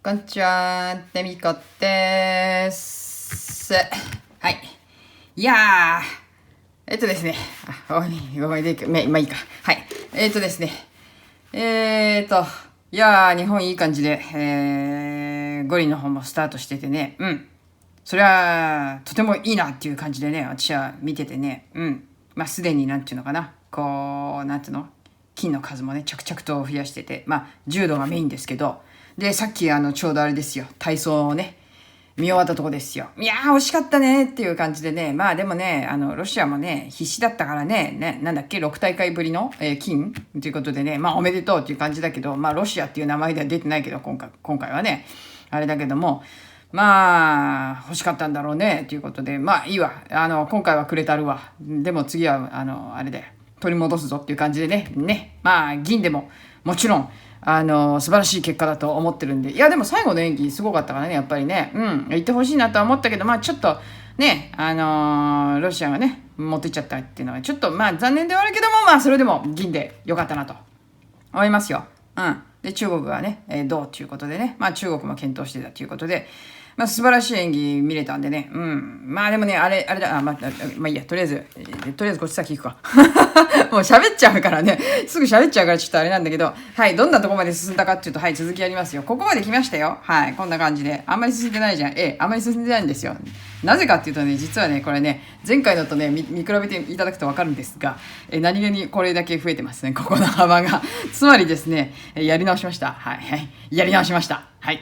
こんにちは、デミコです。はい。いやですね。ごめんで、まあいいか。はい。ですね。日本いい感じで、五輪の方もスタートしててね。それは、とてもいいなっていう感じでね、私は見ててね。まあ、すでになんていうのかな。なんていうの金の数もね、着々と増やしてて。まあ、柔道がメインですけど、で、さっきちょうどあれですよ、体操をね、見終わったとこですよ。いやー、惜しかったねっていう感じでね、まあでもね、ロシアもね、必死だったからね、なんだっけ、6大会ぶりの、金ということでね、まあおめでとうっていう感じだけど、まあロシアっていう名前では出てないけど、今回はね、あれだけども、まあ、欲しかったんだろうね、ということで、まあいいわ。今回はくれたるわ。でも次は、あれで、取り戻すぞっていう感じでね、まあ銀でも、もちろん、素晴らしい結果だと思ってるんで。いや、でも最後の演技すごかったからね、やっぱりね。行ってほしいなとは思ったけど、まあちょっと、ね、ロシアがね、持ってっちゃったっていうのは、ちょっとまあ残念ではあるけども、まあそれでも銀でよかったなと思いますよ。で、中国がね、どうということでね、まあ中国も検討してたということで、まあ素晴らしい演技見れたんでね、まあでもね、あれだ、まあいいや、とりあえずこっち先行くか。もう喋っちゃうからね、すぐ喋っちゃうからちょっとあれなんだけど、はい、どんなとこまで進んだかっていうと、はい、続きやりますよ。ここまで来ましたよ。はい、こんな感じで。あんまり進んでないじゃん。あんまり進んでないんですよ。なぜかっていうとね、実はね、これね、前回のとね、見比べていただくとわかるんですが、何気にこれだけ増えてますね、ここの幅が。つまりですね、やり直しました。はい、やり直しました。はい。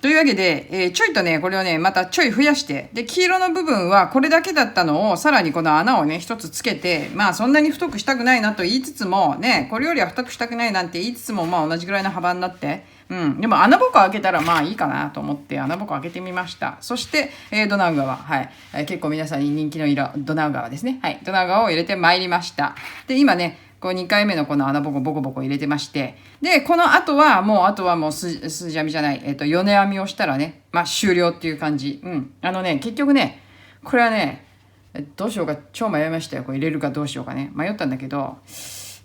というわけで、ちょいとね、これをね、またちょい増やして、で、黄色の部分はこれだけだったのを、さらにこの穴をね、一つつけて、まあそんなに太くしたくないなと言いつつも、ね、これよりは太くしたくないなんて言いつつも、まあ同じぐらいの幅になって、でも穴ぼこ開けたらまあいいかなと思って穴ぼこ開けてみました。そして、ドナウ川。はい。結構皆さんに人気の色、ドナウ川ですね。はい。ドナウ川を入れてまいりました。で、今ね、こう2回目のこの穴ぼこボコボコ入れてまして、で、この後はもう筋編みじゃない、米編みをしたらね、まあ終了っていう感じ。結局ね、これはね、どうしようか、超迷いましたよ。これ入れるかどうしようかね。迷ったんだけど、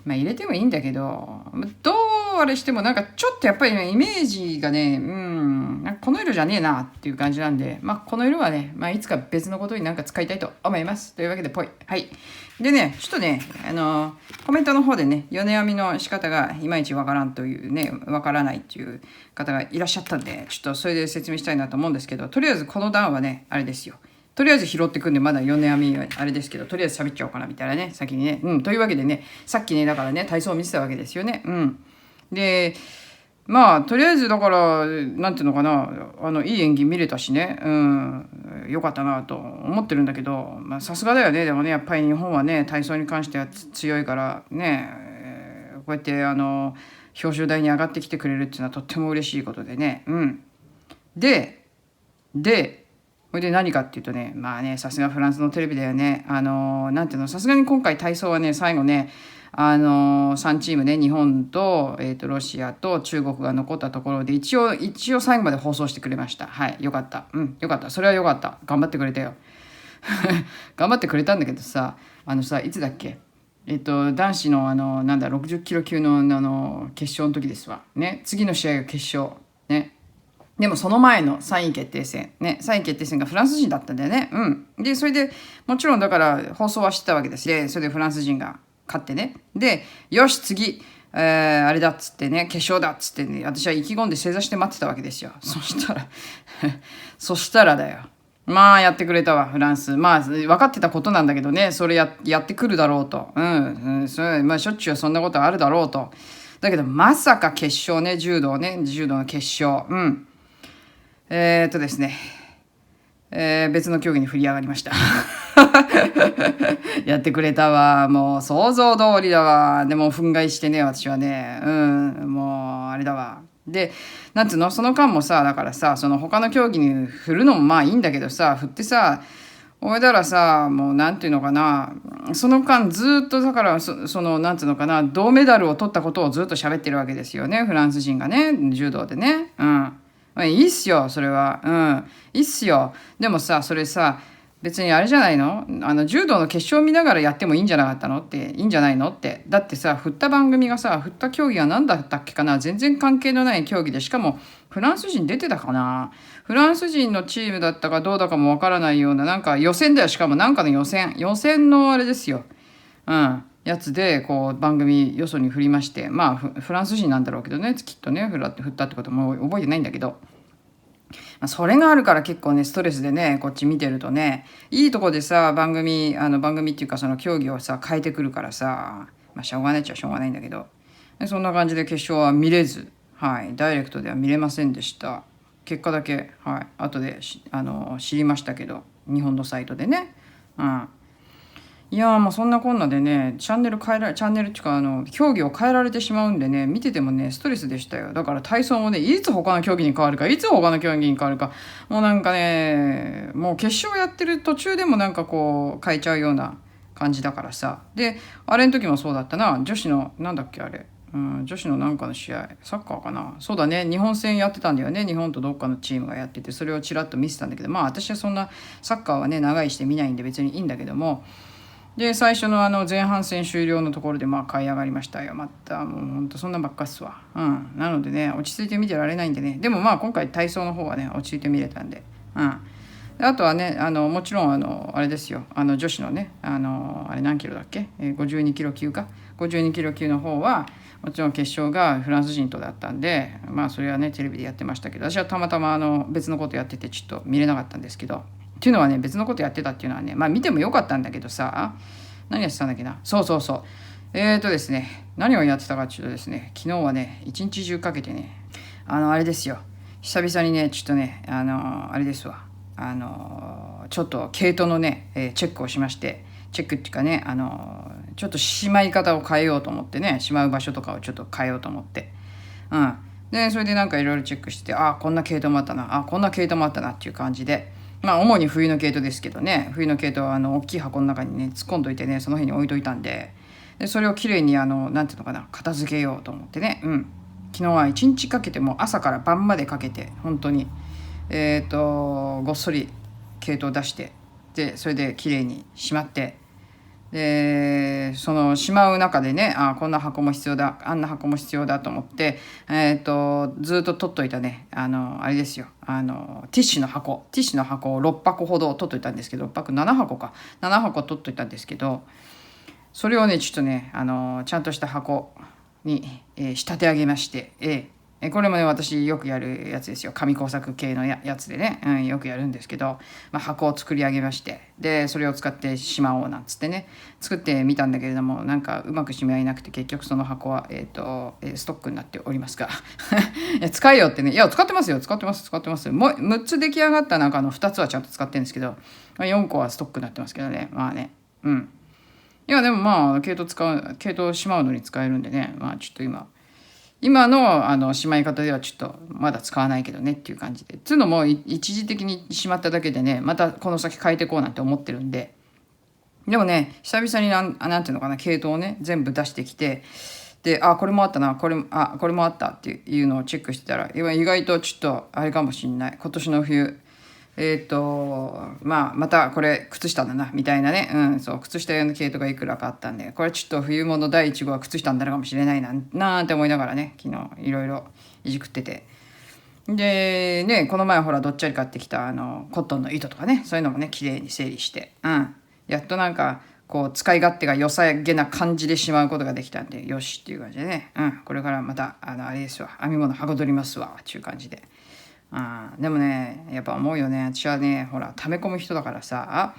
まあ入れてもいいんだけど、どうあれしてもなんかちょっとやっぱりね、イメージがね、なんかこの色じゃねえなっていう感じなんで、まあこの色はね、まあいつか別のことになんか使いたいと思います。というわけで、ぽい。はい。でね、ちょっとね、コメントの方でね、米編みの仕方がいまいちわからんというね、わからないっていう方がいらっしゃったんで、ちょっとそれで説明したいなと思うんですけど、とりあえずこの段はね、あれですよ。とりあえず拾ってくんで、まだ米編みあれですけど、とりあえず喋っちゃおうかなみたいなね、先にね。というわけでね、さっきね、だからね、体操を見せたわけですよね。で、まあ、とりあえずだから、なんていうのかな、いい演技見れたしね、よかったなと思ってるんだけど、まあ、さすがだよね。でもね、やっぱり日本はね、体操に関しては強いからね、こうやって表彰台に上がってきてくれるっていうのはとっても嬉しいことでね。で、これで何かっていうとね、まあね、さすがフランスのテレビだよね。なんていうの、さすがに今回体操はね、最後ね、3チームね、日本と、ロシアと中国が残ったところで、一応最後まで放送してくれました。はい、よかった。よかった。それはよかった。頑張ってくれたよ。頑張ってくれたんだけどさ、いつだっけ男子の60キロ級の決勝の時ですわ。ね、次の試合が決勝。ね。でもその前の3位決定戦。ね、3位決定戦がフランス人だったんだよね。で、それでもちろんだから放送はしてたわけです。で、それでフランス人が勝ってね。で、よし、次、あれだっつってね、決勝だっつってね、私は意気込んで正座して待ってたわけですよ。そしたらだよ。まあやってくれたわ、フランス。まあ分かってたことなんだけどね、それやってくるだろうと。それまあしょっちゅうそんなことあるだろうと。だけどまさか決勝ね、柔道の決勝。ですね、別の競技に振り上がりました。やってくれたわ。もう想像通りだわ。でも憤慨してね、私はね。もうあれだわ。で、なんつうの、その間もさ、だからさ、その他の競技に振るのもまあいいんだけどさ、振ってさ、おいだらさ、もうなんていうのかな、その間ずっとだからなんていうのかな、銅メダルを取ったことをずっと喋ってるわけですよね、フランス人がね、柔道でね。いいっすよ、それは。いいっすよ。でもさ、それさ、別にあれじゃないの、柔道の決勝見ながらやってもいいんじゃなかったのって、いいんじゃないのって。だってさ、振った番組がさ、振った競技は何だったっけかな、全然関係のない競技で、しかもフランス人出てたかな、フランス人のチームだったかどうだかもわからないような、なんか予選だよ。しかもなんかの予選のあれですよ。うん。やつで、こう、番組よそに振りまして、まあ、フランス人なんだろうけどね、きっとね、振ったってことも覚えてないんだけど、それがあるから結構ね、ストレスでね、こっち見てるとね、いいとこでさ、番組っていうかその競技をさ、変えてくるからさ、まあしょうがないっちゃしょうがないんだけど、そんな感じで決勝は見れず、はい、ダイレクトでは見れませんでした。結果だけ、はい、後で知りましたけど、日本のサイトでね。うん。いやーもうそんなこんなでね、チャンネルっていうか競技を変えられてしまうんでね、見ててもね、ストレスでしたよ。だから体操もね、いつ他の競技に変わるか、いつ他の競技に変わるか、もうなんかね、もう決勝やってる途中でもなんかこう、変えちゃうような感じだからさ。で、あれの時もそうだったな、女子の、なんだっけあれ。うん、女子のなんかの試合、サッカーかな。そうだね、日本戦やってたんだよね。日本とどっかのチームがやってて、それをちらっと見せたんだけど、まあ私はそんなサッカーはね、長いして見ないんで別にいいんだけども、で最初の前半戦終了のところでまあ買い上がりましたよ。またもうほんとそんなばっかっすわ。なのでね、落ち着いて見てられないんでね。でもまあ今回体操の方はね、落ち着いて見れたんで。であとはね、もちろんあれですよ、女子のね、あれ何キロだっけ、52キロ級か、52キロ級の方はもちろん決勝がフランス人とだったんで、まあそれはねテレビでやってましたけど、私はたまたま別のことやっててちょっと見れなかったんですけど、っていうのはね、別のことやってたっていうのはね、まあ見てもよかったんだけどさ、何やってたんだっけな。そうそうそう。ですね、何をやってたかっていうとですね、昨日はね、一日中かけてね、あれですよ。久々にね、ちょっとね、あれですわ。ちょっと毛糸のね、チェックをしまして、チェックっていうかね、ちょっとしまい方を変えようと思ってね、しまう場所とかをちょっと変えようと思って。で、それでなんかいろいろチェックしてて、あ、こんな毛糸もあったな、あ、こんな毛糸もあったなっていう感じで、まあ主に冬の毛糸ですけどね、冬の毛糸は大きい箱の中にね、突っ込んどいてね、その辺に置いといたんで、それをきれいになんていうのかな、片付けようと思ってね、昨日は一日かけてもう朝から晩までかけて、本当に、ごっそり毛糸を出して、で、それできれいにしまって、でそのしまう中でね、あ、こんな箱も必要だ、あんな箱も必要だと思って、ずっと取っといたね、あれですよ、ティッシュの箱を6箱ほど取っといたんですけど、6箱7箱か7箱取っといたんですけど、それをねちょっとね、ちゃんとした箱に、仕立て上げまして、これもね私よくやるやつですよ。紙工作系のやつでね、よくやるんですけど、箱を作り上げまして、でそれを使ってしまおうなんつってね作ってみたんだけれども、なんかうまくしまいなくて、結局その箱は、ストックになっておりますがいや使えよってね、いや使ってますよ、使ってますもう6つ出来上がった中の2つはちゃんと使ってるんですけど、4個はストックになってますけどね、まあね、いやでもまあ毛糸しまうのに使えるんでね、まあちょっと今のしまい方ではちょっとまだ使わないけどねっていう感じで、つうのも一時的にしまっただけでね、またこの先変えていこうなんて思ってるんで。でもね、久々になんていうのかな、系統をね全部出してきて、で、あ、これもあったな、これもあったっていうのをチェックしてたら、意外とちょっとあれかもしんない、今年の冬、またこれ靴下だなみたいなね、そう靴下用の系統がいくらかあったんで、これちょっと冬物第1号は靴下になるかもしれないなんて思いながらね、昨日いろいろいじくってて、でね、この前ほらどっちゃり買ってきたコットンの糸とかね、そういうのもね綺麗に整理して、やっとなんかこう使い勝手が良さげな感じでしまうことができたんで、よしっていう感じでね、これからまたあれですわ、編み物はかどりますわっていう感じで。でもねやっぱ思うよね、私はねほら溜め込む人だからさ、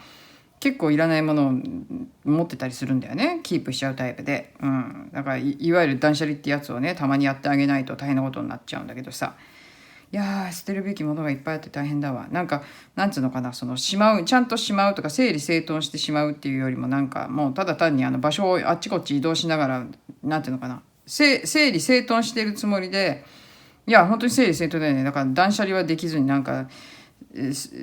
結構いらないものを持ってたりするんだよね、キープしちゃうタイプで。だからいわゆる断捨離ってやつをねたまにやってあげないと大変なことになっちゃうんだけどさ、いや捨てるべきものがいっぱいあって大変だわ。なんかなんつうのかな、そのちゃんとしまうとか整理整頓してしまうっていうよりも、なんかもうただ単に場所をあっちこっち移動しながら、なんていうのかな、整理整頓してるつもりで、いや本当に整理整頓だよね。だから断捨離はできずに、なんか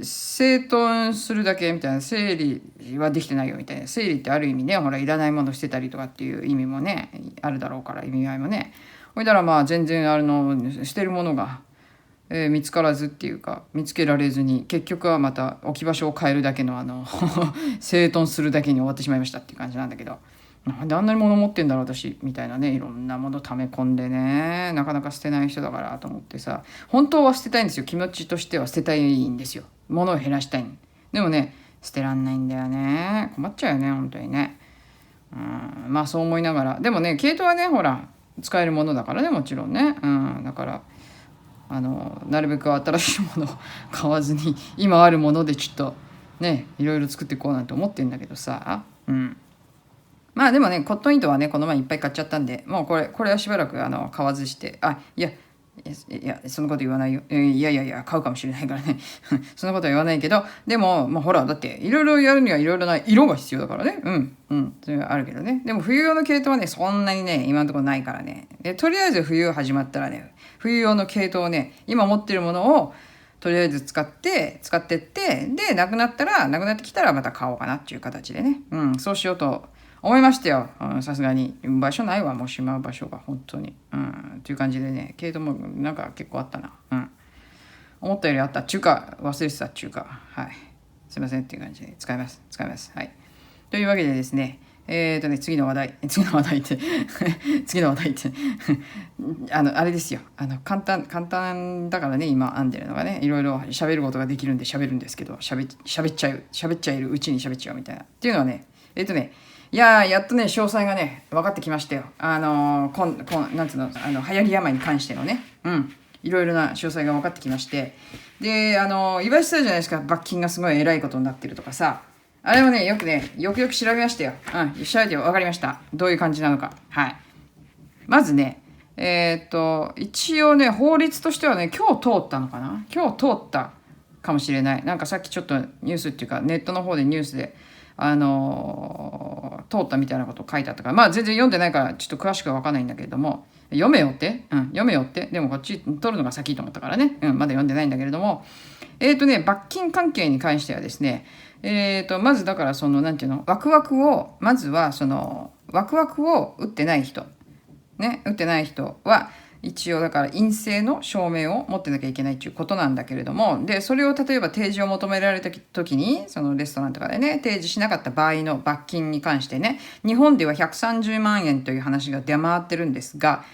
整頓するだけみたいな、整理はできてないよみたいな。整理ってある意味ね、ほらいらないもの捨てたりとかっていう意味もねあるだろうから、意味合いもね。ほいだらまあ全然捨てるものが見つからずっていうか見つけられずに、結局はまた置き場所を変えるだけの整頓するだけに終わってしまいましたっていう感じなんだけど、なんであんなに物持ってんだろう私みたいなね、いろんなもの溜め込んでね、なかなか捨てない人だからと思ってさ、本当は捨てたいんですよ、気持ちとしては捨てたいんですよ、物を減らしたい。でもね、捨てらんないんだよね、困っちゃうよね本当にね。まあそう思いながら、でもね毛糸はねほら使えるものだからね、もちろんね、だからなるべく新しいものを買わずに今あるものでちょっとねいろいろ作っていこうなんて思ってんだけどさ、まあでもねコットン糸はねこの前いっぱい買っちゃったんで、もうこれはしばらく買わずして、いやそんなこと言わないよ、いやいやいや買うかもしれないからねそんなことは言わないけど、でもまあほらだっていろいろやるにはいろいろな色が必要だからね、それはあるけどね。でも冬用の毛糸はねそんなにね今のところないからね、とりあえず冬始まったらね冬用の毛糸をね今持ってるものをとりあえず使ってって、でなくなってきたらまた買おうかなっていう形でね、そうしようと思いましたよ。さすがに場所ないわ、もうしまう場所が本当に、っていう感じでね、毛糸もなんか結構あったな、思ったよりあったっちゅうか忘れてたっちゅうか、はい、すいませんっていう感じで使います、はい。というわけでですね、次の話題って次の話題ってあれですよ、簡単だからね、今編んでるのがね、いろいろ喋ることができるんで喋るんですけど、喋っちゃえるうちに喋っちゃうみたいなっていうのはね、いややっとね詳細がね分かってきましたよ。なんつうの、流行り病に関してのね、いろいろな詳細が分かってきまして、で言われてたじゃないですか、罰金がすごい偉いことになってるとかさ、あれをねよく調べましたよ。調べて分かりました、どういう感じなのか。はい、まずね一応ね法律としてはね今日通ったかもしれない。なんかさっきちょっとニュースっていうかネットの方でニュースで通ったみたいなこと書いてあったから、まあ全然読んでないからちょっと詳しくは分かんないんだけれども、読めよって、でもこっち取るのが先と思ったからね、まだ読んでないんだけれども、罰金関係に関してはですね、まずだからそのなんていうの、ワクワクを打ってない人は一応だから陰性の証明を持ってなきゃいけないっていうことなんだけれども、でそれを例えば提示を求められた時にそのレストランとかでね提示しなかった場合の罰金に関してね、日本では130万円という話が出回ってるんですが、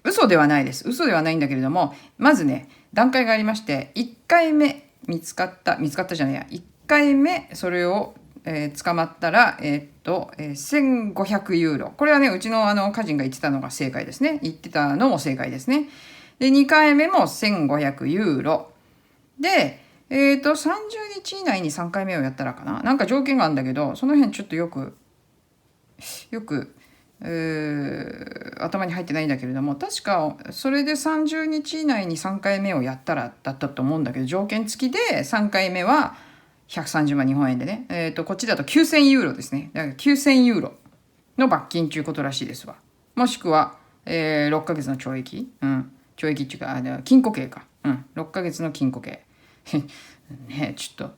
嘘ではないんだけれども、まずね段階がありまして、1回目1回目それを捕まったら、1500ユーロ。これはね、うちの家人が言ってたのも正解ですね。で、2回目も1500ユーロ。で、30日以内に3回目をやったらかな。なんか条件があるんだけど、その辺ちょっとよく、頭に入ってないんだけれども、確かそれで30日以内に3回目をやったらだったと思うんだけど、条件付きで3回目は、130万日本円でね、こっちだと9000ユーロですね。だから9000ユーロの罰金ということらしいですわ。もしくは、6ヶ月の懲役、懲役っていうか禁錮刑か、6ヶ月の禁錮刑ね、ちょっと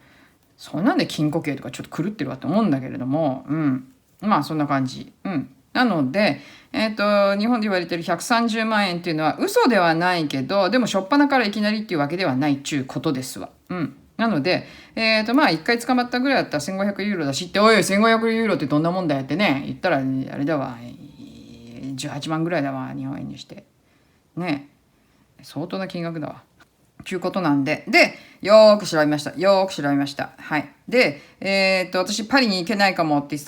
そんなんで禁錮刑とかちょっと狂ってるわと思うんだけれども、まあそんな感じ。なので、日本で言われてる130万円っていうのは嘘ではないけど、でも初っ端からいきなりっていうわけではないっちゅうことですわ。なので、まあ、1回捕まったぐらいだったら1500ユーロだしって、おい、1500ユーロってどんなもんだよってね、言ったら、あれだわ、18万ぐらいだわ、日本円にして。ね、相当な金額だわ。ということなんで、よーく調べました。はい。で、私パリに行けないかもって言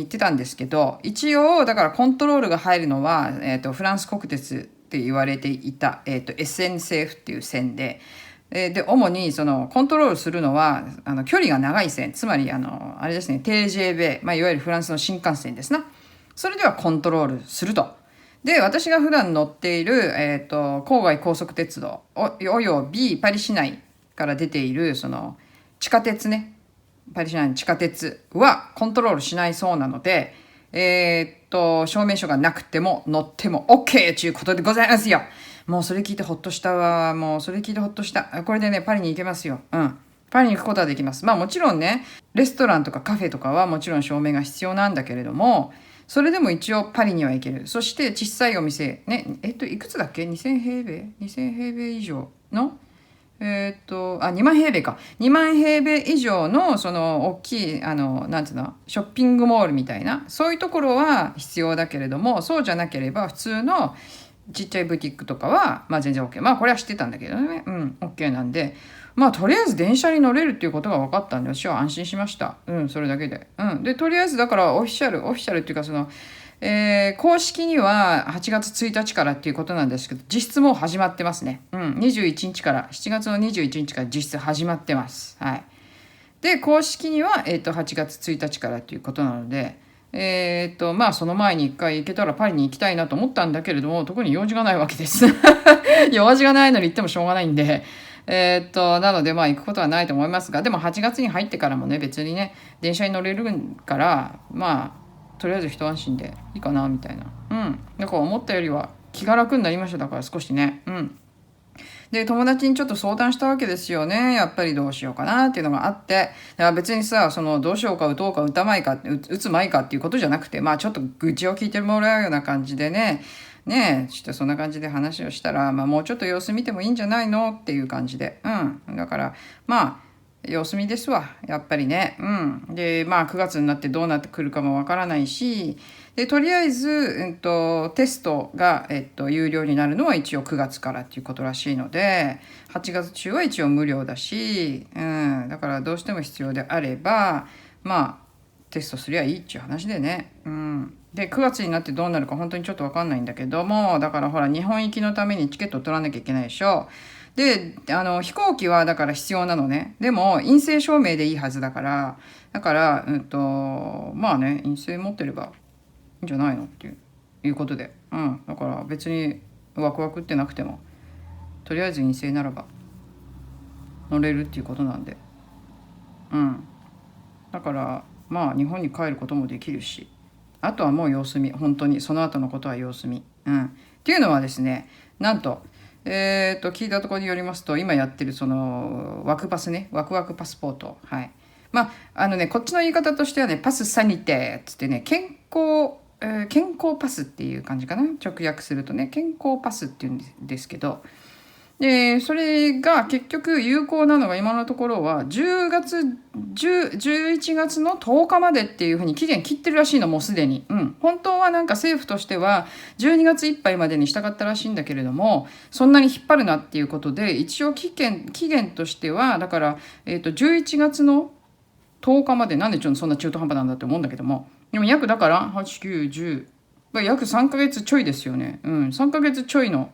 ってたんですけど、一応、だからコントロールが入るのは、フランス国鉄って言われていた、SNCF っていう線で、主にそのコントロールするのは距離が長い線、つまりあれですね、TGV、いわゆるフランスの新幹線ですな。それではコントロールすると。で、私が普段乗っている、郊外高速鉄道およびパリ市内から出ているその地下鉄ね、パリ市内の地下鉄はコントロールしないそうなので、証明書がなくても乗っても OK ということでございますよ。もうそれ聞いてほっとしたわ。これでね、パリに行けますよ。パリに行くことはできます。まあもちろんね、レストランとかカフェとかはもちろん証明が必要なんだけれども、それでも一応パリには行ける。そして小さいお店、ね、いくつだっけ ?2000 平米以上の2万平米か。2万平米以上の、その、大きい、なんていうの、ショッピングモールみたいな、そういうところは必要だけれども、そうじゃなければ、普通のちっちゃいブティックとかは、まあ全然 OK。まあこれは知ってたんだけどね。うん、OK なんで、まあとりあえず電車に乗れるっていうことが分かったんで、私は安心しました。うん、それだけで。うん。で、とりあえずだからオフィシャルっていうかその、公式には8月1日からっていうことなんですけど、実質もう始まってますね。うん、21日から、7月の21日から実質始まってます。はい。で、公式には、8月1日からっていうことなので、まあ、その前に一回行けたらパリに行きたいなと思ったんだけれども、特に用事がないわけです。用事がないのに行ってもしょうがないんで、なので、まあ、行くことはないと思いますが、でも8月に入ってからもね、別にね、電車に乗れるから、まあ、とりあえず一安心でいいかなみたいな。うん。だから思ったよりは気が楽になりました。だから少しね。うん。で、友達にちょっと相談したわけですよね。やっぱりどうしようかなっていうのがあって。だから別にさ、そのどうしようか打とうか打たまいか、打つまいかっていうことじゃなくて、まあちょっと愚痴を聞いてもらうような感じでね。ねえ、ちょっとそんな感じで話をしたら、まあもうちょっと様子見てもいいんじゃないのっていう感じで。うん。だから、まあ、様子見ですわ。やっぱりね。うん。で、まあ9月になってどうなってくるかもわからないし、で、とりあえず、テストが、有料になるのは一応9月からっていうことらしいので、8月中は一応無料だし、うん。だからどうしても必要であれば、まあ、テストすりゃいいっていう話でね。うん。で、9月になってどうなるか本当にちょっとわかんないんだけども、だからほら、日本行きのためにチケットを取らなきゃいけないでしょ。で、飛行機はだから必要なのね。でも、陰性証明でいいはずだから、だから、まあね、陰性持ってればいいんじゃないのっていうことで。うん。だから別にワクワクってなくても、とりあえず陰性ならば乗れるっていうことなんで。うん。だから、まあ日本に帰ることもできるし、あとはもう様子見。本当に、その後のことは様子見。うん。っていうのはですね、なんと、聞いたところによりますと、今やってるその、ワクパスね、ワクワクパスポート。はい。まあ、こっちの言い方としてはね、パスサニテつってね、健康パスっていう感じかな。直訳するとね、健康パスっていうんですけど、で、それが結局有効なのが今のところは10月、11月の10日までっていうふうに期限切ってるらしいの、もうすでに。うん。本当はなんか政府としては12月いっぱいまでにしたかったらしいんだけれども、そんなに引っ張るなっていうことで、一応期限としては、だから、11月の10日まで、なんでそんな中途半端なんだって思うんだけども、でも約だから、8、9、10、約3ヶ月ちょいですよね。うん。3ヶ月ちょいの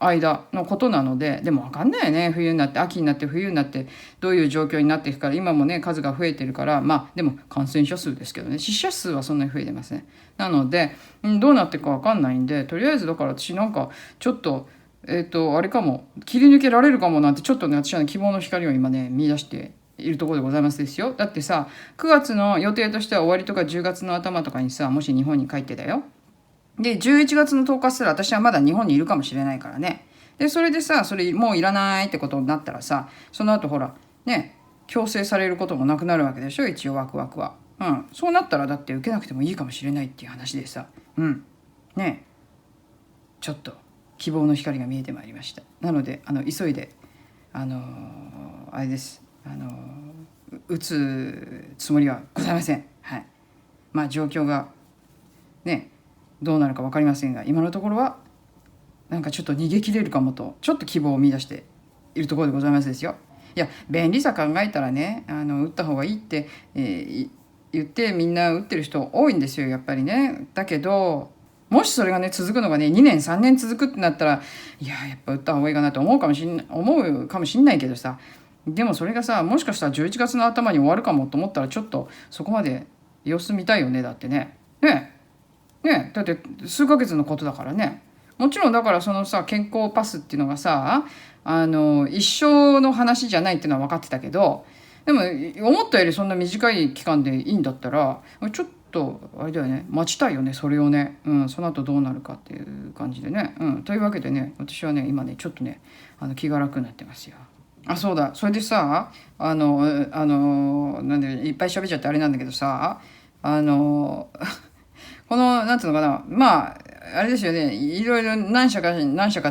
間のことなので、でも分かんないよね。冬になって秋になって冬になってどういう状況になっていくから、今もね数が増えてるから、まあでも感染者数ですけどね、死者数はそんなに増えてません。なので、どうなっていくか分かんないんで、とりあえずだから私なんかちょっとあれかも、切り抜けられるかもなんてちょっとね、私はね希望の光を今ね見出しているところでございますですよ。だってさ、9月の予定としては終わりとか10月の頭とかにさ、もし日本に帰ってだよ、で、11月の10日すら私はまだ日本にいるかもしれないからね。で、それでさ、それもういらないってことになったらさ、その後ほら、ね、強制されることもなくなるわけでしょ、一応ワクワクは。うん。そうなったらだって受けなくてもいいかもしれないっていう話でさ、うん。ね、ちょっと希望の光が見えてまいりました。なので、急いで、あれです。打つつもりはございません。はい。まあ状況がね、どうなるか分かりませんが、今のところはなんかちょっと逃げ切れるかもと、ちょっと希望を見出しているところでございますですよ。いや、便利さ考えたらね、打った方がいいって、言ってみんな打ってる人多いんですよ、やっぱりね。だけど、もしそれがね、続くのがね、2年、3年続くってなったら、いや、やっぱ打った方がいいかなと思うかもしんないけどさ、でもそれがさ、もしかしたら11月の頭に終わるかもと思ったら、ちょっとそこまで様子見たいよね、だってね。ね、だって数ヶ月のことだからね。もちろんだからそのさ、健康パスっていうのがさ、一生の話じゃないっていうのは分かってたけど、でも思ったよりそんな短い期間でいいんだったら、ちょっとあれだよね、待ちたいよね、それをね。うん、その後どうなるかっていう感じでね。うん、というわけでね、私はね今ねちょっとね気が楽になってますよ。あ、そうだ、それでさ、なんでいっぱい喋っちゃってあれなんだけどさ、このなんていうのかな、まああれですよね、いろいろ何社かっ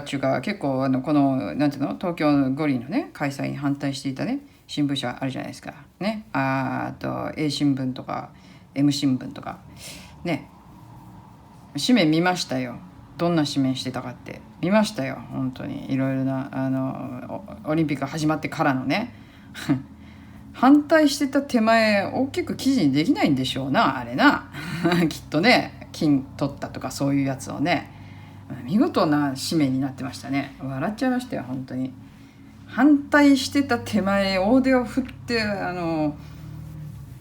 ていうか、結構この、なんていうの、東京五輪のね、開催に反対していたね、新聞社あるじゃないですか。ね。あと、A 新聞とか、M 新聞とか。ね。紙面見ましたよ。どんな紙面してたかって。見ましたよ。本当に。いろいろな、オリンピック始まってからのね。反対してた手前、大きく記事にできないんでしょうな、あれな。きっとね、金取ったとかそういうやつをね。見事な紙面になってましたね。笑っちゃいましたよ、本当に。反対してた手前、大手を振って、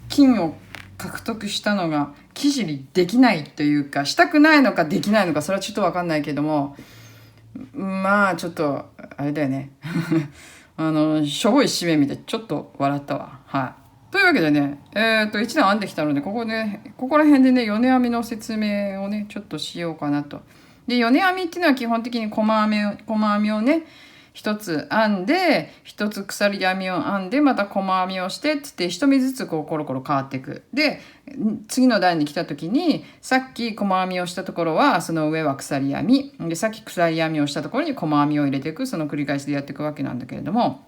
金を獲得したのが記事にできないというか、したくないのかできないのか、それはちょっと分かんないけども、まあちょっとあれだよね。しょぼい締め見てちょっと笑ったわ。はい。というわけでね、一段編んできたので、ここら辺でね、米編みの説明をね、ちょっとしようかなと。で、米編みっていうのは基本的に細編みをね、一つ編んで、一つ鎖編みを編んで、また細編みをしてって言って、一目ずつこうコロコロ変わっていく。で、次の段に来た時に、さっき細編みをしたところは、その上は鎖編み。で、さっき鎖編みをしたところに細編みを入れていく。その繰り返しでやっていくわけなんだけれども。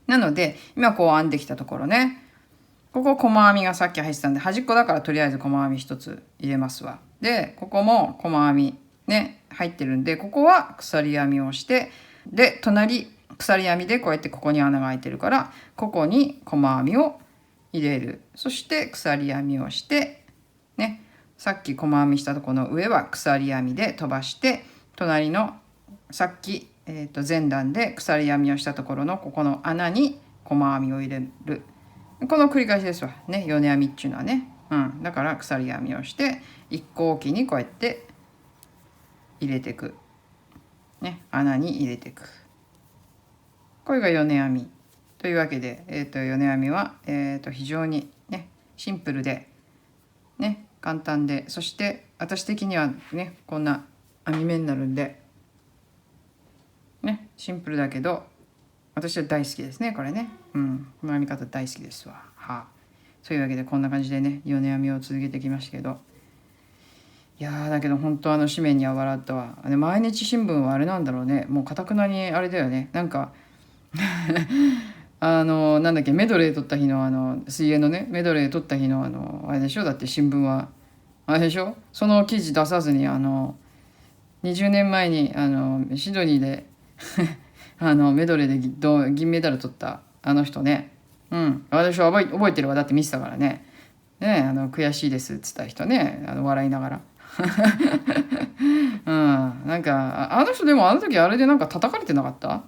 なので、今こう編んできたところね。ここ細編みがさっき入ってたんで、端っこだからとりあえず細編み一つ入れますわ。で、ここも細編みね、入ってるんで、ここは鎖編みをして、で、隣、鎖編みでこうやってここに穴が開いてるから、ここに細編みを入れる。そして鎖編みをして、ね、さっき細編みしたところの上は鎖編みで飛ばして、隣のさっき、前段で鎖編みをしたところのここの穴に細編みを入れる。この繰り返しですわ。ね、米編みっていうのはね。うん。だから鎖編みをして、一個おきにこうやって入れていく。ね、穴に入れていく。これが米編み。というわけで、米編みは、非常にね、シンプルで、ね、簡単で、そして私的にはね、こんな編み目になるんで、ね、シンプルだけど、私は大好きですね、これね。うん、この編み方大好きですわ。はあ。そういうわけでこんな感じでね、米編みを続けてきましたけど、いやーだけど本当紙面には笑ったわ。毎日新聞はあれなんだろうね。もう堅くなにあれだよね。なんかなんだっけ、メドレー取った日の水泳のね、メドレー取った日のあれでしょ。だって新聞はあれでしょ。その記事出さずに20年前にシドニーでメドレーで銀メダル取ったあの人ね。うん。私は覚えてるわ。だって見てたからね。ね、悔しいですっつった人ね。笑いながら。うん。なんか、あの人でもあの時あれでなんか叩かれてなかった？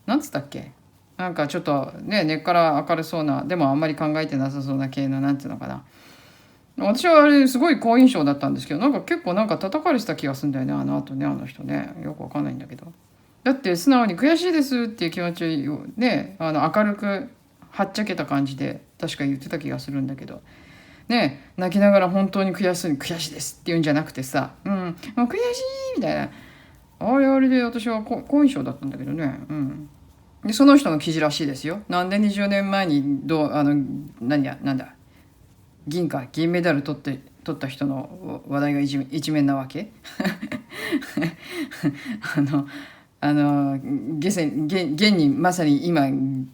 なんつったっけ？なんかちょっとね、根っから明るそうな、でもあんまり考えてなさそうな系の、なんていうのかな。私はあれすごい好印象だったんですけど、なんか結構なんか叩かれてた気がするんだよね、あの後ね、あの人ね。よくわかんないんだけど。だって素直に悔しいですっていう気持ちをね、明るくはっちゃけた感じで確か言ってた気がするんだけど、ね、泣きながら本当に悔しいですって言うんじゃなくてさ、うん、もう悔しいみたいな、あれで私は好印象だったんだけどね。うん。でその人の記事らしいですよ。なんで20年前になんだ、銀メダル取った人の話題が一面なわけ。あの現にまさに今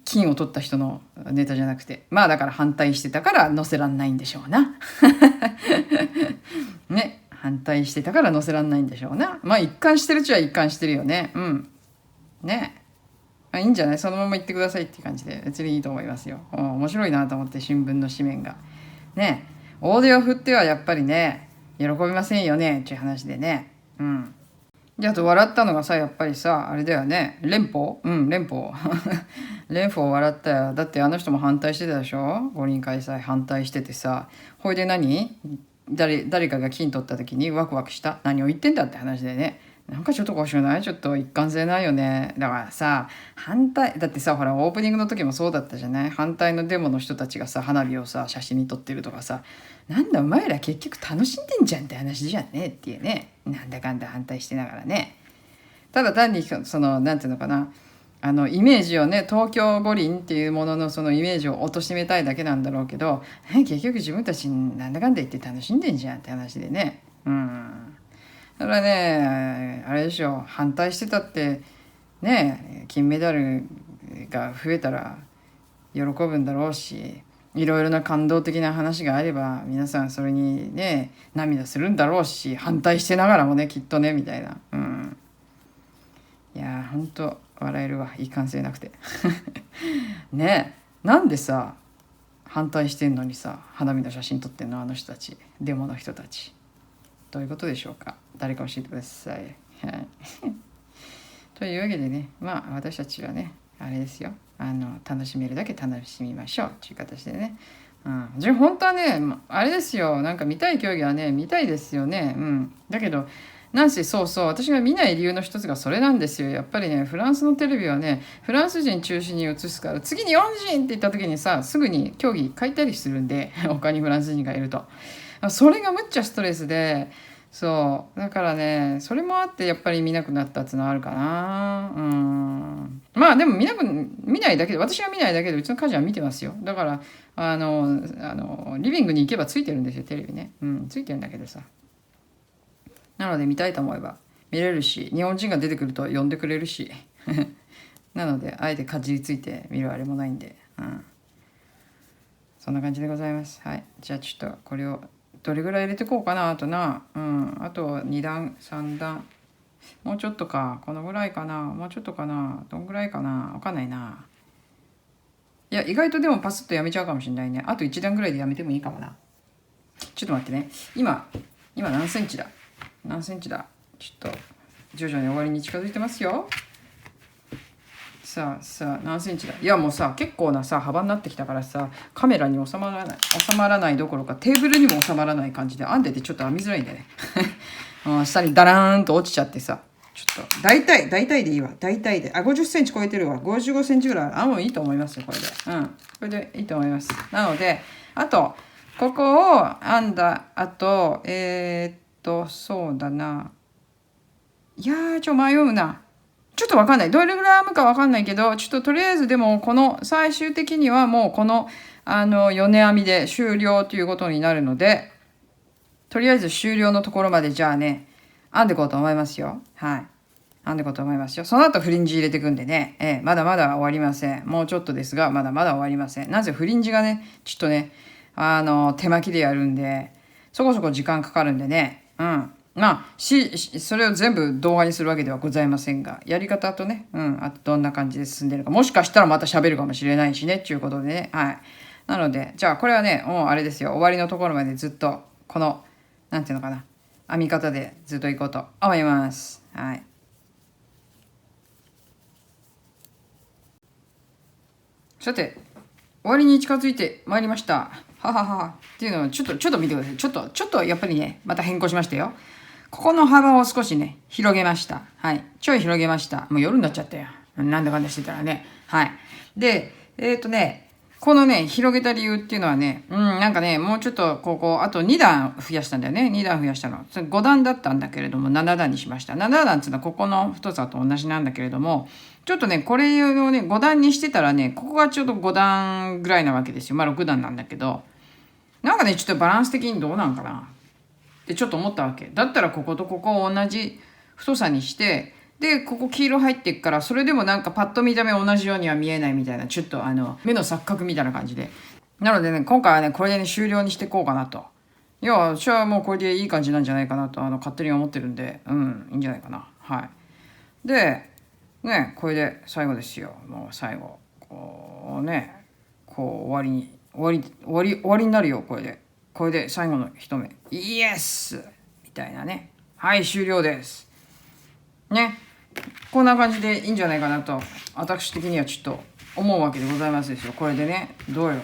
金を取った人のネタじゃなくて、まあだから反対してたから載せらんないんでしょうな。ね、反対してたから載せらんないんでしょうな。まあ一貫してるっちゃ一貫してるよね。うん。ね。いいんじゃない、そのまま言ってくださいっていう感じで別にいいと思いますよ。面白いなと思って、新聞の紙面がね、大手を振ってはやっぱりね、喜びませんよねっていう話でね。うん。であと笑ったのがさ、やっぱりさあれだよね、連邦、連邦連邦笑ったよ。だってあの人も反対してたでしょ、五輪開催反対しててさ、ほいで誰かが金取った時にワクワクした、何を言ってんだって話でね。なんかちょっとおかしくない？ちょっと一貫性ないよね。だからさ、反対だってさ、ほらオープニングの時もそうだったじゃない。反対のデモの人たちがさ、花火をさ写真に撮ってるとかさ、なんだお前ら結局楽しんでんじゃんって話じゃんねっていうね。なんだかんだ反対してながらね。ただ単にそのなんていうのかな、イメージをね、東京五輪っていうもののそのイメージを貶めたいだけなんだろうけど、結局自分たちなんだかんだ言って楽しんでんじゃんって話でね。うん。だからね、あれでしょ、反対してたって、ね、金メダルが増えたら喜ぶんだろうし、いろいろな感動的な話があれば、皆さんそれにね、涙するんだろうし、反対してながらもね、きっとね、みたいな。うん。いやー、ほんと、笑えるわ。いい感性なくて。ねえ、なんでさ、反対してんのにさ、花火の写真撮ってんの、あの人たち。デモの人たち。どういうことでしょうか。誰か教えてください。はい。というわけでね、まあ私たちはね、あれですよ。楽しめるだけ楽しみましょうっていう形でね。うん。じゃあ本当はね、あれですよ。なんか見たい競技はね、見たいですよね。うん。だけど、なんせそうそう、私が見ない理由の一つがそれなんですよ。やっぱりね、フランスのテレビはね、フランス人中心に映すから、次に日本人って言った時にさ、すぐに競技変えたりするんで、他にフランス人がいると。それがむっちゃストレスで、そうだからね、それもあってやっぱり見なくなったっていうのはあるかな。まあでも見ないだけで、私が見ないだけでうちの家事は見てますよ。だからリビングに行けばついてるんですよ、テレビね。ついてるんだけどさ。なので見たいと思えば見れるし、日本人が出てくると呼んでくれるしなのであえてかじりついて見るあれもないんで、そんな感じでございます。はい。じゃあちょっとこれをどれぐらい入れてこうかな、あとな。あと2段、3段。もうちょっとか。このぐらいかな。もうちょっとかな。どんぐらいかな。わかんないな。いや、意外とでもパスッとやめちゃうかもしれないね。あと1段ぐらいでやめてもいいかもな。ちょっと待ってね。今何センチだ？何センチだ？ちょっと、徐々に終わりに近づいてますよ。さあ何センチだ。いやもうさ、結構なさ幅になってきたからさ、カメラに収まらないどころかテーブルにも収まらない感じで編んでてちょっと編みづらいんだよね下にダラーンと落ちちゃってさ、ちょっと大体でいいわ。大体で50センチ超えてるわ。55センチぐらいもういいと思いますよ、これで。これでいいと思います。なのであとここを編んだ後、そうだな。いやー迷うな。ちょっとわかんない。どれぐらい編むかわかんないけど、ちょっととりあえずでも、この最終的にはもうこの、米編みで終了ということになるので、とりあえず終了のところまでじゃあね、編んでいこうと思いますよ。はい。編んでいこうと思いますよ。その後フリンジ入れていくんでね、まだまだ終わりません。もうちょっとですが、まだまだ終わりません。なぜフリンジがね、ちょっとね、手巻きでやるんで、そこそこ時間かかるんでね、まあ、それを全部動画にするわけではございませんが、やり方とね、あとどんな感じで進んでるか、もしかしたらまた喋るかもしれないしね、っていうことでね、はい。なので、じゃあこれはね、もうあれですよ、終わりのところまでずっと、この、なんていうのかな、編み方でずっといこうと思います。はい。さて、終わりに近づいてまいりました。ははは。っていうのをちょっと見てください。ちょっとやっぱりね、また変更しましたよ。ここの幅を少しね、広げました。はい。ちょい広げました。もう夜になっちゃったよ。なんだかんだしてたらね。はい。で、このね、広げた理由っていうのはね、なんかね、もうちょっとあと2段増やしたんだよね。2段増やしたの。それ5段だったんだけれども、7段にしました。7段っていうのはここの太さと同じなんだけれども、ちょっとね、これをね、5段にしてたらね、ここがちょうど5段ぐらいなわけですよ。まあ6段なんだけど、なんかね、ちょっとバランス的にどうなんかなってちょっと思ったわけ。だったらこことここを同じ太さにして、で、ここ黄色入っていくから、それでもなんかパッと見た目同じようには見えないみたいな、ちょっと目の錯覚みたいな感じで。なのでね、今回はね、これでね、終了にしていこうかなと。いや、私はもうこれでいい感じなんじゃないかなと、勝手に思ってるんで、いいんじゃないかな。はい。で、ね、これで最後ですよ。もう最後。こうね、終わりになるよ、これで。これで最後の一目。イエスみたいなね。はい、終了です。ね。こんな感じでいいんじゃないかなと、私的にはちょっと思うわけでございますですよ。これでね、どうよ。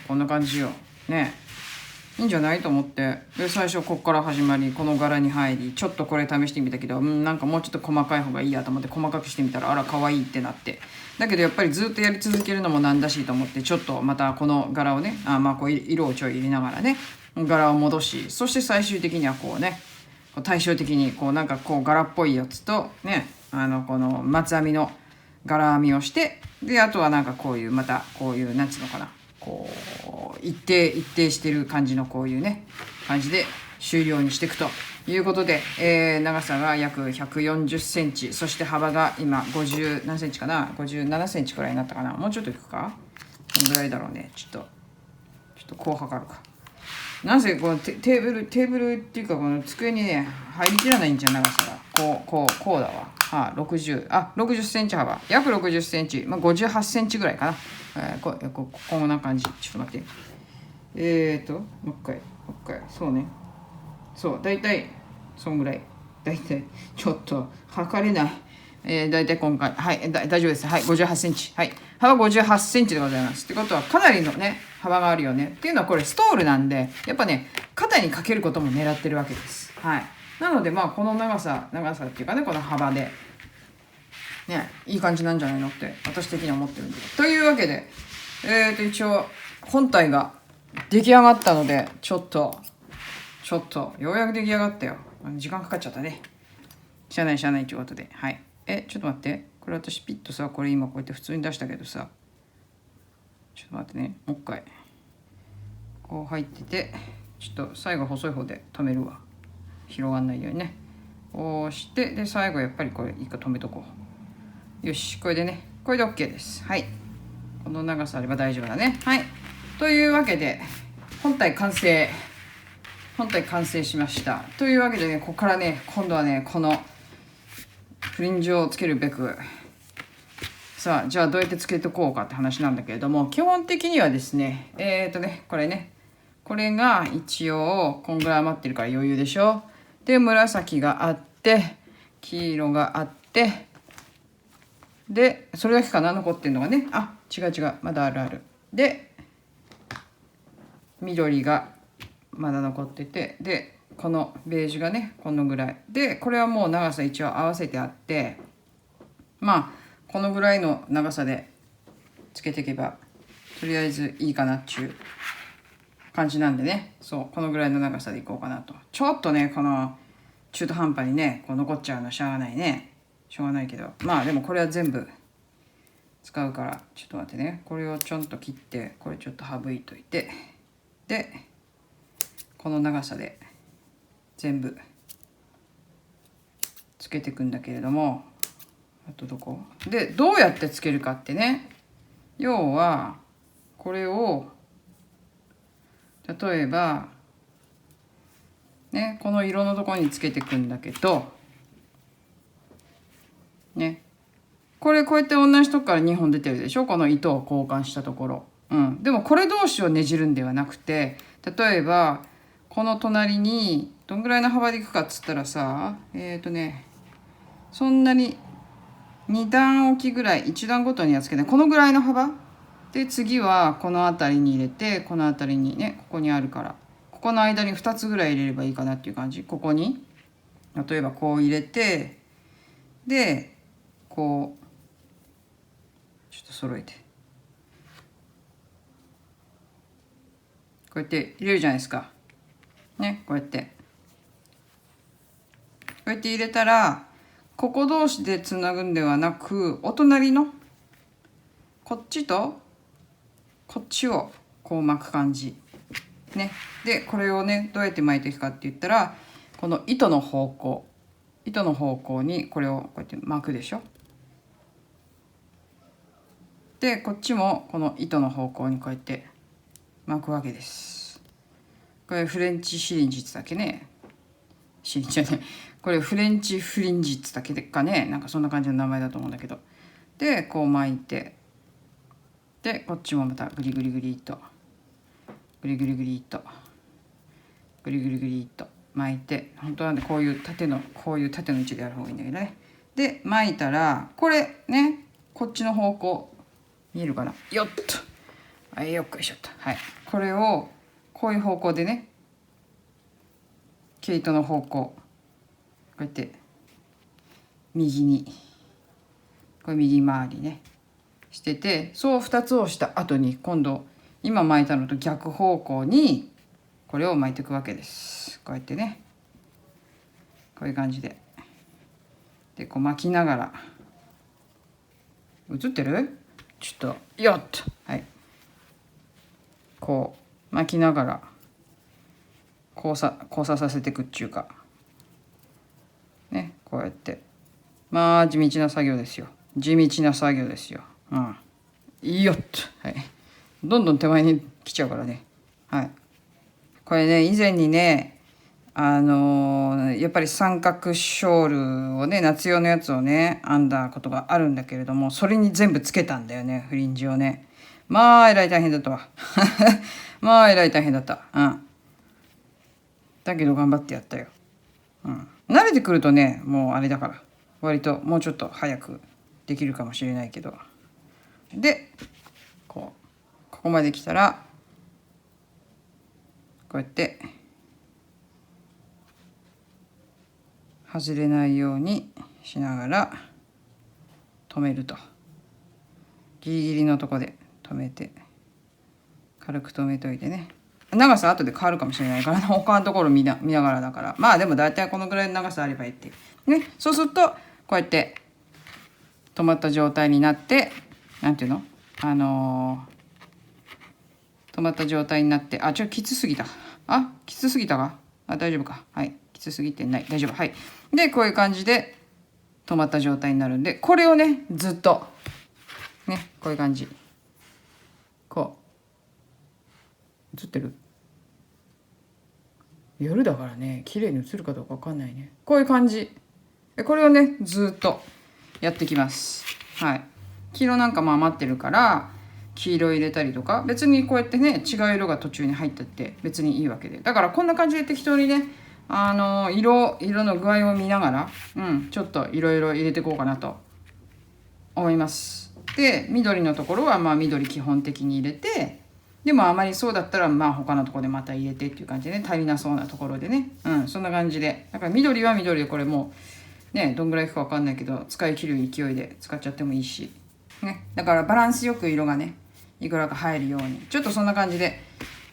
こんな感じよ。ね。いいんじゃないと思って。で、最初こっから始まり、この柄に入り、ちょっとこれ試してみたけど、なんかもうちょっと細かい方がいいやと思って細かくしてみたら、あら、可愛いってなって。だけどやっぱりずっとやり続けるのもなんだしと思って、ちょっとまたこの柄をね、こう色をちょい入れながらね、柄を戻し、そして最終的にはこうね、対照的になんか柄っぽいやつとね、この松編みの柄編みをして、で、あとはなんかこういう、またこういう、なんつうのかな、一定してる感じのこういうね、感じで終了にしていくということで、長さが約140センチ、そして幅が今50何センチかな、57センチくらいになったかな。もうちょっといくか、このぐらいだろうね。ちょっとこう測るか。なんせこのテーブルっていうか、この机にね入りきらないんじゃん、長さが。こうだわ。60センチ幅、約60センチ、58センチぐらいかな。こんな感じ。ちょっと待って。もう一回。そうね。そう、だいたいそんぐらい。だいたいちょっと測れない。だいたい今回、はい、大丈夫です。はい、58センチ。はい、幅58センチでございます。ってことは、かなりのね、幅があるよね。っていうのは、これストールなんで、やっぱね、肩にかけることも狙ってるわけです。はい。なので、この長さっていうかね、この幅で、ね、いい感じなんじゃないのって、私的には思ってるんで。というわけで、一応、本体が出来上がったので、ちょっと、ようやく出来上がったよ。時間かかっちゃったね。しゃあないということで。はい。ちょっと待って。これ私ピッとさ、これ今こうやって普通に出したけどさ。ちょっと待ってね。もう一回。こう入ってて、ちょっと最後細い方で止めるわ。広がんないようにね。こうして、で、最後やっぱりこれ一回止めとこう。よし、これでね。これで OK です。はい。この長さあれば大丈夫だね。はい。というわけで、本体完成しました。というわけでね、ここからね、今度はね、このフリンジをつけるべく、さあ、じゃあどうやってつけておこうかって話なんだけれども、基本的にはですね、これが一応、こんぐらい余ってるから余裕でしょ。で、紫があって、黄色があって、で、それだけかな、残ってんのがね。違う、まだある。で、緑がまだ残ってて、でこのベージュがねこのぐらいで、これはもう長さ一応合わせてあって、このぐらいの長さでつけていけばとりあえずいいかなっていう感じなんでね。そう、このぐらいの長さでいこうかなと。ちょっとねこの中途半端にねこう残っちゃうのしょうがないね。しょうがないけど、でもこれは全部使うから、ちょっと待ってね。これをちょんと切って、これちょっと省いといて、でこの長さで全部つけていくんだけれども、あとどこでどうやってつけるかってね、要はこれを例えばねこの色のところにつけていくんだけどね、こうやって同じとこから2本出てるでしょ、この糸を交換したところ。でもこれ同士をねじるんではなくて、例えばこの隣にどんぐらいの幅でいくかっつったらさ、そんなに2段置きぐらい、1段ごとにはつけない、このぐらいの幅で、次はこの辺りに入れて、この辺りにね、ここにあるから、ここの間に2つぐらい入れればいいかなっていう感じ。ここに例えばこう入れて、でこうちょっと揃えてこうやって入れるじゃないですかね。こうやって入れたら、ここ同士でつなぐんではなく、お隣のこっちとこっちをこう巻く感じね。でこれをねどうやって巻いていくかって言ったら、この糸の方向にこれをこうやって巻くでしょ。でこっちもこの糸の方向にこうやって巻くわけです。これフレンチシリンジってだっけね。シリンジじゃない、これフレンチフリンジってだけかね、なんかそんな感じの名前だと思うんだけど。でこう巻いて、でこっちもまたグリグリグリっと巻いて、本当はねこういう縦の位置でやる方がいいんだけどね。で巻いたら、これねこっちの方向見えるかな、よっと、よっこいしょっと。はい、これをこういう方向でね、毛糸の方向こうやって右に、これ右回りねしてて、そう2つをした後に、今度今巻いたのと逆方向にこれを巻いていくわけです。こうやってね、こういう感じで、でこう巻きながら、映ってる？ちょっとよっと、はい、こう巻きながら交差させていくっていうか、こうやって。まあ地道な作業ですよ。地道な作業ですよ。いいよっと。はい。どんどん手前に来ちゃうからね。はい。これね、以前にね、やっぱり三角ショールをね、夏用のやつをね、編んだことがあるんだけれども、それに全部つけたんだよね、フリンジをね。まあ、えらい大変だったわ。まあ、えらい大変だった。だけど頑張ってやったよ。慣れてくるとね、もうあれだから、割ともうちょっと早くできるかもしれないけど。で、ここまで来たら、こうやって、外れないようにしながら止めると。ギリギリのとこで止めて、軽く止めといてね。長さ後で変わるかもしれないから、他のところ見ながらだから。まあでも大体このぐらいの長さあればいいっていう。ね、そうすると、こうやって止まった状態になって、なんていうの止まった状態になって、ちょっときつすぎた。きつすぎたか大丈夫か。はい。きつすぎてない。大丈夫。はい。で、こういう感じで止まった状態になるんで、これをね、ずっと、ね、こういう感じ。こう。映ってる？夜だからね、綺麗に映るかどうかわかんないね。こういう感じ。これをね、ずっとやってきます。はい。黄色なんかも余ってるから、黄色入れたりとか、別にこうやってね、違う色が途中に入ったって別にいいわけで。だからこんな感じで適当にね、色の具合を見ながら、ちょっといろいろ入れていこうかなと思います。で、緑のところはまあ緑基本的に入れて、でもあまりそうだったらまあ他のところでまた入れてっていう感じでね、足りなそうなところでね、そんな感じで。だから緑は緑でこれもうね、どんぐらいいくかわかんないけど、使い切る勢いで使っちゃってもいいし。ね、だからバランスよく色がね、いくらか入るように、ちょっとそんな感じで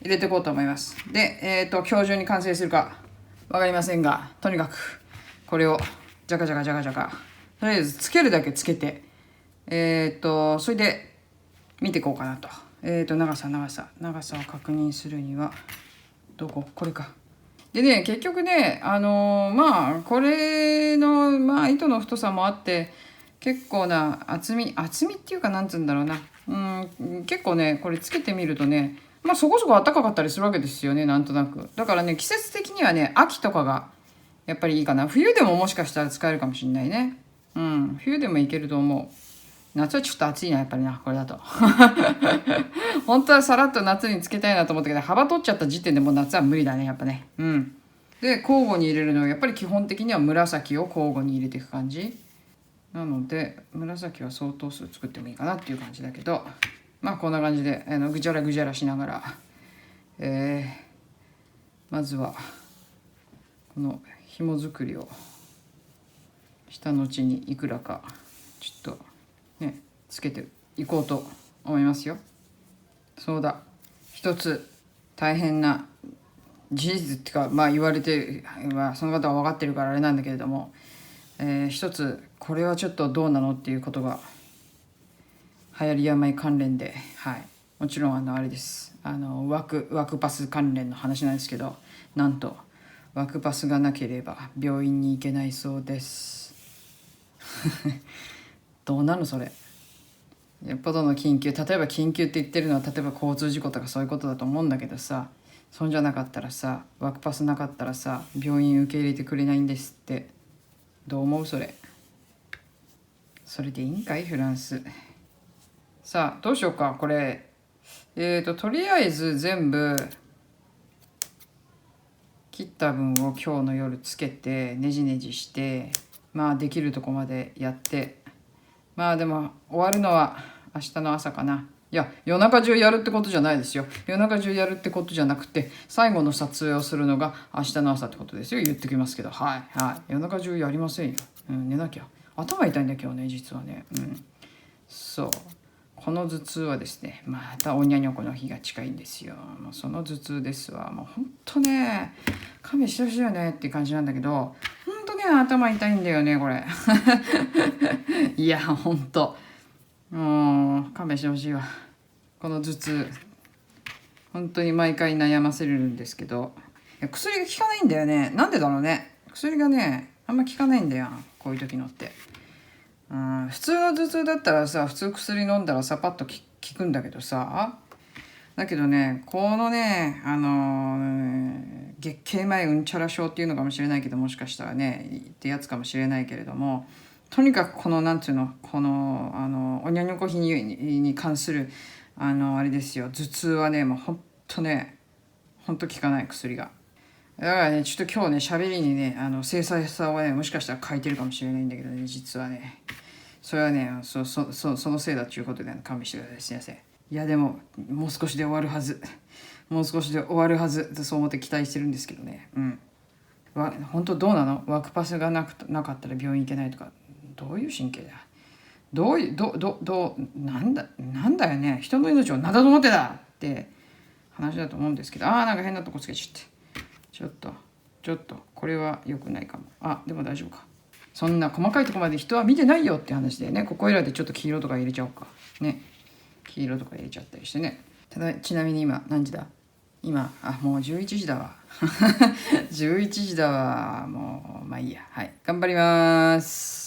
入れていこうと思います。で、今日中に完成するかわかりませんが、とにかくこれをジャカジャカジャカジャカ、とりあえずつけるだけつけて、それで見ていこうかなと。長さを確認するには、これか。でね、結局ね、まあ、これの、まあ、糸の太さもあって、結構な厚みっていうか、なんつうんだろうな。結構ね、これつけてみるとね、まあそこそこ暖かかったりするわけですよね、なんとなく。だからね、季節的にはね、秋とかがやっぱりいいかな。冬でももしかしたら使えるかもしれないね。冬でもいけると思う。夏はちょっと暑いな、やっぱりな、これだと。本当はさらっと夏につけたいなと思ったけど、幅取っちゃった時点でもう夏は無理だね、やっぱね。で、交互に入れるのは、やっぱり基本的には紫を交互に入れていく感じ。なので、紫は相当数作ってもいいかなっていう感じだけど、まあこんな感じで、ぐじゃらぐじゃらしながら、まずは、この紐作りをした後にいくらか、ちょっと、ね、つけていこうと思いますよ。そうだ、一つ大変な事実っていうか、まあ言われて、その方は分かってるからあれなんだけれども、一つこれはちょっとどうなのっていうことが流行り病関連で、もちろんあれです、ワクパス関連の話なんですけど、なんとワクパスがなければ病院に行けないそうです。どうなのそれ。よっぽどの緊急、例えば緊急って言ってるのは例えば交通事故とかそういうことだと思うんだけどさ、そんじゃなかったらさ、ワクパスなかったらさ、病院受け入れてくれないんですって。どう思うそれ。それでいいんかいフランス。さあどうしようかこれ。とりあえず全部切った分を今日の夜つけてねじねじして、まあできるとこまでやって、まあでも終わるのは明日の朝かな。いや夜中中やるってことじゃないですよ。夜中中やるってことじゃなくて、最後の撮影をするのが明日の朝ってことですよ。言ってきますけど、夜中中やりませんよ。寝なきゃ。頭痛いんだ今日ね、実はね。そう、この頭痛はですね、またおにゃにょこの日が近いんですよ。もうその頭痛ですわ。もうほんとね、勘弁してほしいよねっていう感じなんだけど、ほんとね、頭痛いんだよねこれ。いやほんと、もう勘弁してほしいわ。この頭痛本当に毎回悩ませれるんですけど、薬が効かないんだよね。なんでだろうね。薬がねあんま効かないんだよ、こういう時のって。普通の頭痛だったらさ、普通薬飲んだらさパッと効くんだけどさ、だけどね、このね、月経前うんちゃら症っていうのかもしれないけど、もしかしたらねってやつかもしれないけれども、とにかくこのなんていうの、このおにゃにょこひに関するあれですよ、頭痛はね、もうほんと効かない薬が。だからね、ちょっと今日ね、喋りにね、精細さをね、もしかしたら書いてるかもしれないんだけどね、実はね、それはね、そのせいだということで、勘弁してください。すいません。いや、でも、もう少しで終わるはず。もう少しで終わるはず。そう思って期待してるんですけどね。本当どうなの？ワークパスがなかったら病院行けないとか、どういう神経だ？なんだよね。人の命を何だと思ってたって話だと思うんですけど、なんか変なとこつけちゃって。ちょっと、これは良くないかも。でも大丈夫か。そんな細かいとこまで人は見てないよって話でね、ここいらでちょっと黄色とか入れちゃおうか。ね。黄色とか入れちゃったりしてね。ちなみに今何時だ？今、もう11時だわ。11時だわ。もう、まあいいや。はい。頑張ります。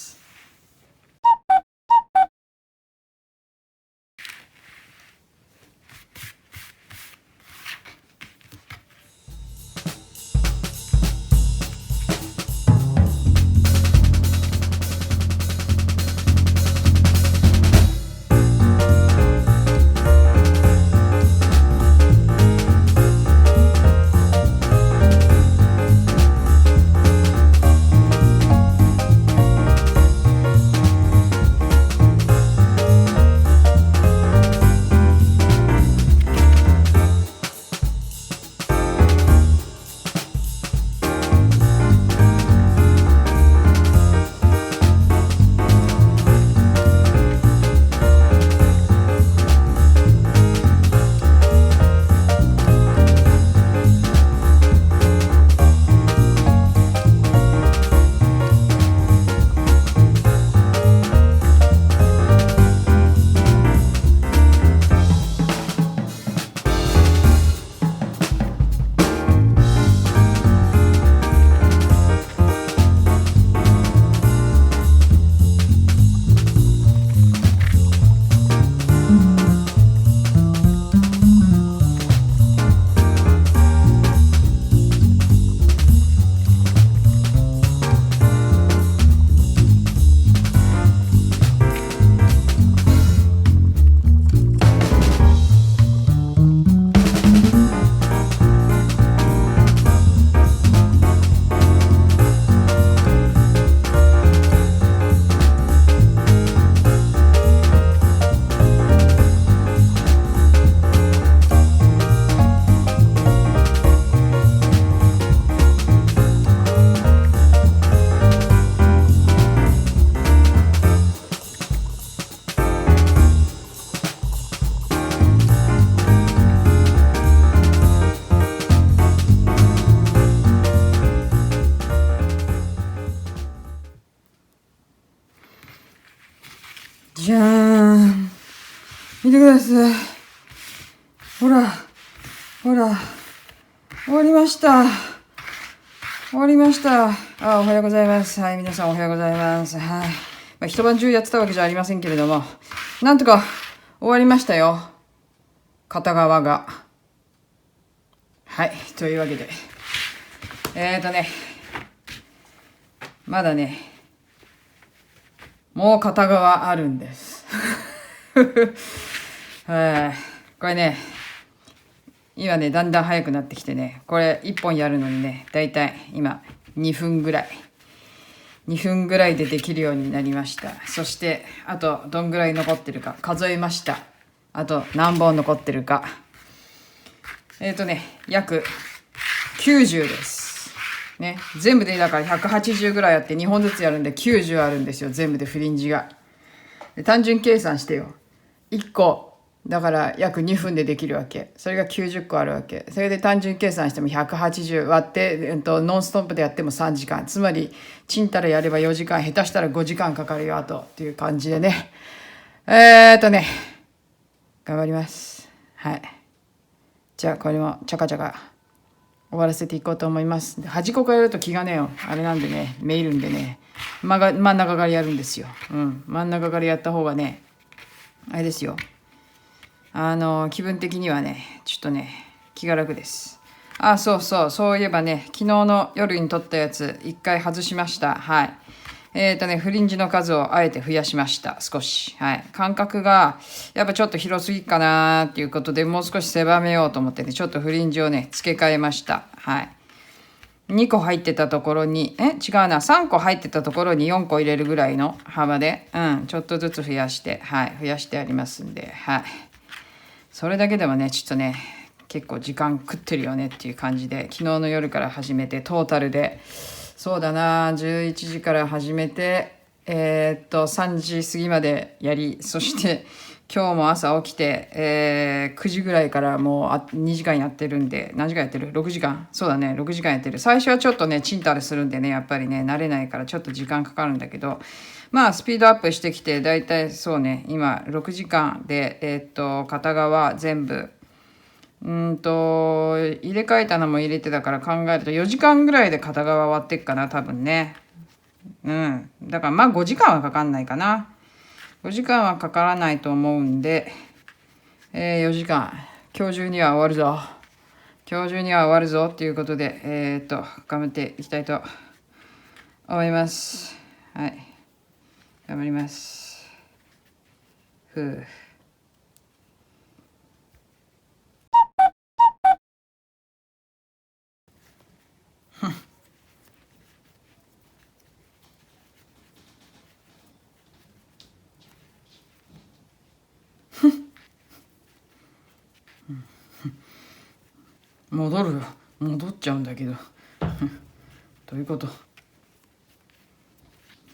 じゃーん。見てください。ほら。終わりました。おはようございます。はい、皆さんおはようございます。はい。一晩中やってたわけじゃありませんけれども、なんとか終わりましたよ。片側が。はい、というわけで。まだね、もう片側あるんです。これね、今ね、だんだん早くなってきてね、これ1本やるのにね、だいたい今2分ぐらいでできるようになりました。そして、あとどんぐらい残ってるか数えました。あと何本残ってるか。約90です。ね、全部でだから180ぐらいあって2本ずつやるんで90あるんですよ、全部でフリンジが。で単純計算してよ。1個だから約2分でできるわけ。それが90個あるわけ。それで単純計算しても180割って、ノンストップでやっても3時間。つまり、チンタラやれば4時間、下手したら5時間かかるよ、あと。っていう感じでね。頑張ります。はい。じゃあ、これも、チャカチャカ。終わらせていこうと思います。で端っこからやると気がね、あれなんでね、めいるんでね、真ん中からやるんですよ。真ん中からやった方がね、あれですよ。気分的にはね、ちょっとね、気が楽です。そういえばね、昨日の夜に撮ったやつ、一回外しました。はい。フリンジの数をあえて増やしました。少し。はい。間隔が、やっぱちょっと広すぎかなっていうことで、もう少し狭めようと思ってね、ちょっとフリンジをね、付け替えました。はい。2個入ってたところに、違うな、3個入ってたところに4個入れるぐらいの幅で、ちょっとずつ増やして、はい、増やしてありますんで、はい。それだけでもね、ちょっとね、結構時間食ってるよねっていう感じで、昨日の夜から始めて、トータルで、そうだな、11時から始めて、3時過ぎまでやり、そして、今日も朝起きて、9時ぐらいからもう2時間やってるんで、何時間やってる ?6 時間そうだね、6時間やってる。最初はちょっとね、チンタレするんでね、やっぱりね、慣れないからちょっと時間かかるんだけど、まあ、スピードアップしてきて、だいたいそうね、今、6時間で、片側全部、入れ替えたのも入れてたから考えると4時間ぐらいで片側終わってっかな、多分ね。だからまあ5時間はかかんないかな。5時間はかからないと思うんで、4時間、今日中には終わるぞ。今日中には終わるぞっていうことで、頑張っていきたいと思います。はい。頑張ります。ふう。戻るよ。戻っちゃうんだけど。どういうこと？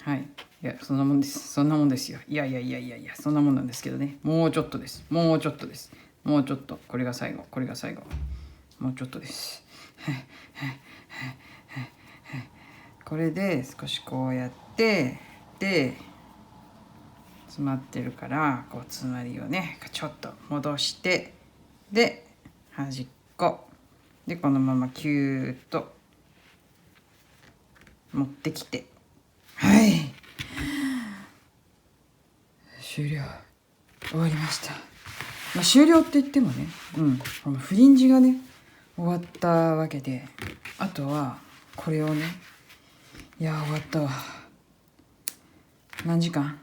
はい。いや、そんなもんです。そんなもんですよ。いや、そんなもんなんですけどね。もうちょっとです。もうちょっとです。もうちょっと。これが最後。これが最後。もうちょっとです。これで少しこうやって、で、詰まってるから、こう詰まりをね、ちょっと戻して、で、端っこ。で、このままキューッと持ってきて。はい。終了。終わりました。まあ、終了って言ってもね、このフリンジがね、終わったわけで、あとは、これをね、いや、終わったわ。何時間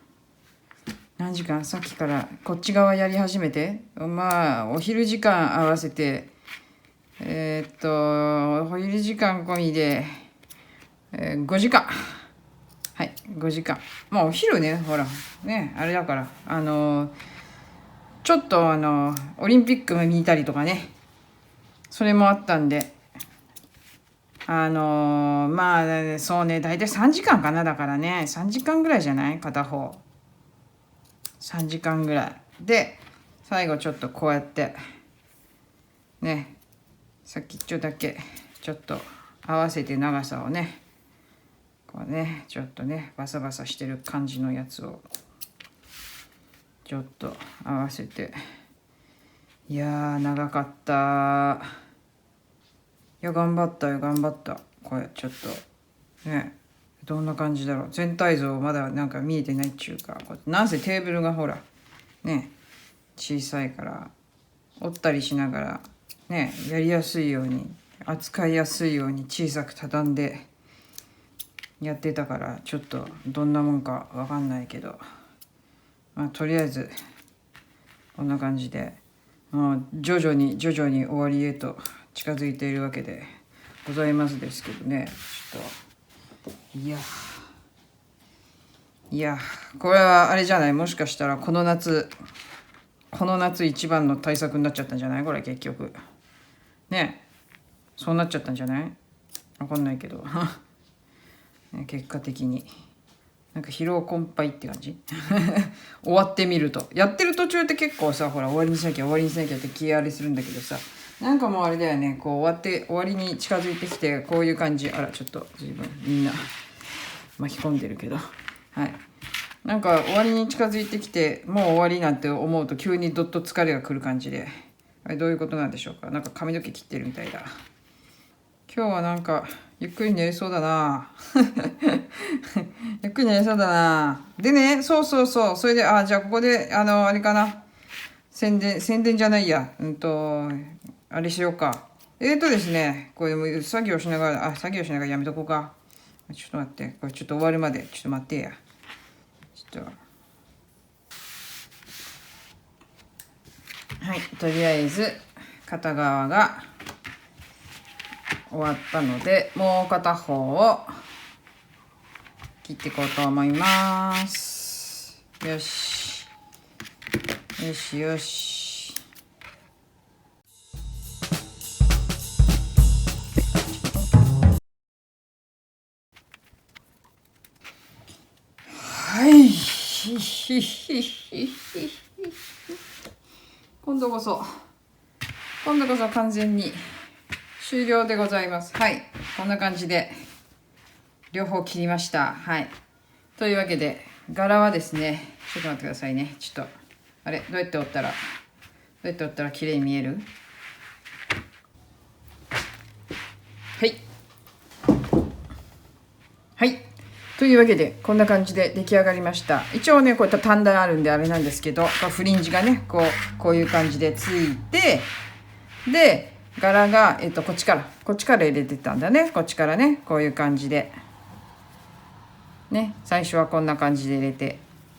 さっきからこっち側やり始めて、まあ、お昼時間合わせて、お昼時間込みで、5時間。はい、5時間。まあ、お昼ね、ほら、ね、あれだから、ちょっとオリンピック見たりとかね、それもあったんで、まあ、そうね、大体3時間かな、だからね、3時間ぐらいじゃない片方。3時間ぐらい。で、最後ちょっとこうやって、ね、先っちょだけ、ちょっと合わせて長さをね、こうね、ちょっとね、バサバサしてる感じのやつを、ちょっと合わせて、いやー、長かった。いや、頑張ったよ、頑張った。これ、ちょっと、ね、どんな感じだろう。全体像まだなんか見えてないっちゅうか、なんせテーブルがほら、ね、小さいから、折ったりしながら、ね、やりやすいように、扱いやすいように小さく畳んでやってたから、ちょっとどんなもんかわかんないけど、まあ、とりあえず、こんな感じで、もう徐々に終わりへと近づいているわけでございますですけどね。ちょっといやこれはあれじゃない、もしかしたらこの夏一番の対策になっちゃったんじゃない、これ結局ね。そうなっちゃったんじゃない、わかんないけど結果的になんか疲労困憊って感じ終わってみると、やってる途中って結構さ、ほら終わりにしなきゃって気あれするんだけどさ、なんかもうあれだよね、こう終わりに近づいてきて、こういう感じ。あら、ちょっと随分みんな巻き込んでるけど、はい、なんか終わりに近づいてきて、もう終わりなんて思うと急にどっと疲れがくる感じで、あれどういうことなんでしょうか。なんか髪の毛切ってるみたいだ。今日はなんかゆっくり寝れそうだなゆっくり寝れそうだな。でね、そうそうそう、それでじゃあここであれかな、宣伝じゃないや、あれしようか。ですね、これも作業しながらやめとこうか。ちょっと待って、これちょっと終わるまでちょっと待ってや。ちょっとはい、とりあえず片側が終わったので、もう片方を切っていこうと思います。よしよしよし。はい今度こそ完全に終了でございます。はい、こんな感じで両方切りました。はい、というわけで柄はですね、ちょっと待ってくださいね。ちょっとあれ、どうやって折ったら綺麗に見える？はいはい、というわけでこんな感じで出来上がりました。一応ね、こういった短段あるんであれなんですけど、フリンジがねこういう感じでついて、で柄が、こっちから入れてたんだね。こっちからね、こういう感じでね、最初はこんな感じで入れて、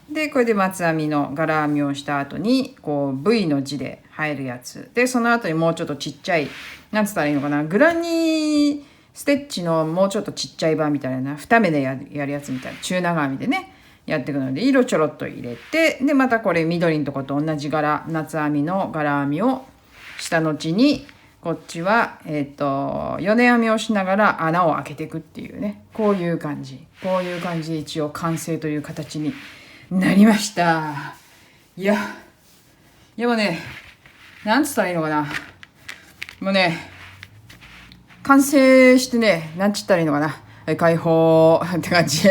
でこれで松編みの柄編みをした後にこう V の字で入るやつで、その後にもうちょっとちっちゃい、なんつったらいいのかな、グラニーステッチのもうちょっとちっちゃい版みたいな、2目でやるやつみたいな、中長編みでねやっていくので、色ちょろっと入れて、でまたこれ緑のとこと同じ柄、夏編みの柄編みをした後に、こっちは米編みをしながら穴を開けていくっていうね、こういう感じで一応完成という形になりました。いやもうね、なんつったらいいのかな、もうね完成してね、なんつったらいいのかな、解放って感じ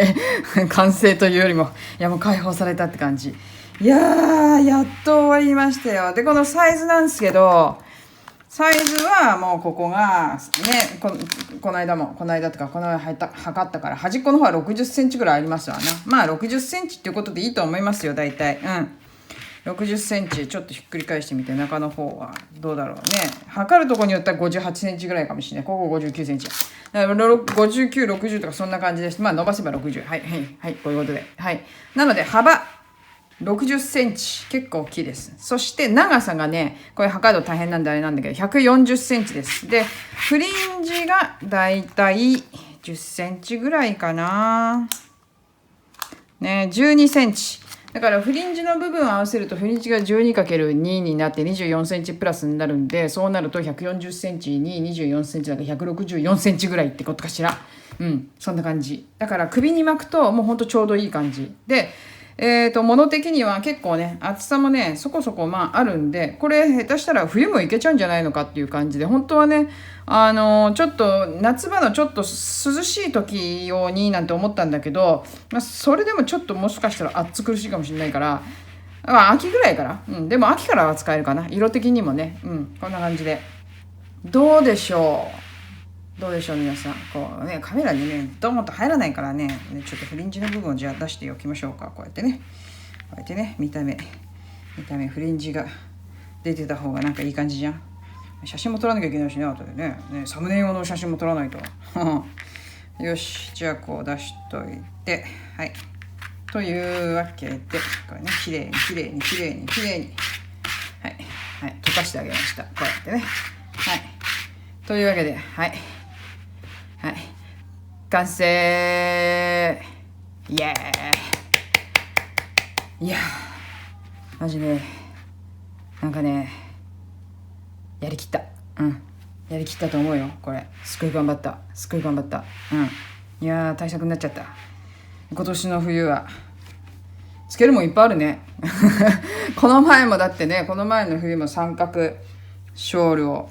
完成というよりも、いやもう解放されたって感じ。いやー、やっと終わりましたよ。でこのサイズなんですけど、サイズはもうここがね、この間とかこの間測ったから、端っこの方は60センチぐらいありますわな。まあ60センチっていうことでいいと思いますよ、大体。60センチちょっとひっくり返してみて、中の方はどうだろうね。測るとこによっては58センチぐらいかもしれない。ここ59センチ。だから59、60とかそんな感じです。まあ伸ばせば60。はい、こういうことで。はい。なので幅60センチ、結構大きいです。そして長さがね、これ測ると大変なんであれなんだけど、140センチです。で、フリンジがだいたい10センチぐらいかな。ね、12センチ。だからフリンジの部分を合わせると、フリンジが 12×2 になって24センチプラスになるんで、そうなると140センチに24センチだから164センチぐらいってことかしら。そんな感じ。だから首に巻くともうほんとちょうどいい感じ。で、物的には結構ね、厚さもね、そこそこあるんで、これ下手したら冬もいけちゃうんじゃないのかっていう感じで、本当はね、ちょっと夏場のちょっと涼しい時用になんて思ったんだけど、それでもちょっともしかしたら暑苦しいかもしれないから、秋ぐらいから、でも秋からは使えるかな、色的にもね、こんな感じで。どうでしょう皆さん。こうね、カメラにねドーンと入らないからね、ちょっとフリンジの部分をじゃあ出しておきましょうか。こうやってね、見た目フリンジが出てた方がなんかいい感じじゃん。写真も撮らなきゃいけないしね、後でね、サムネ用の写真も撮らないとよし、じゃあこう出しといて、はい、というわけで、これね、きれいにはい溶かしてあげました。こうやってね、はい、というわけで、完成。イエーイ。いやマジね、なんかね、やりきったと思うよ。これすっごい頑張った。いや対策になっちゃった。今年の冬はつけるもんいっぱいあるねこの前の冬も三角ショールを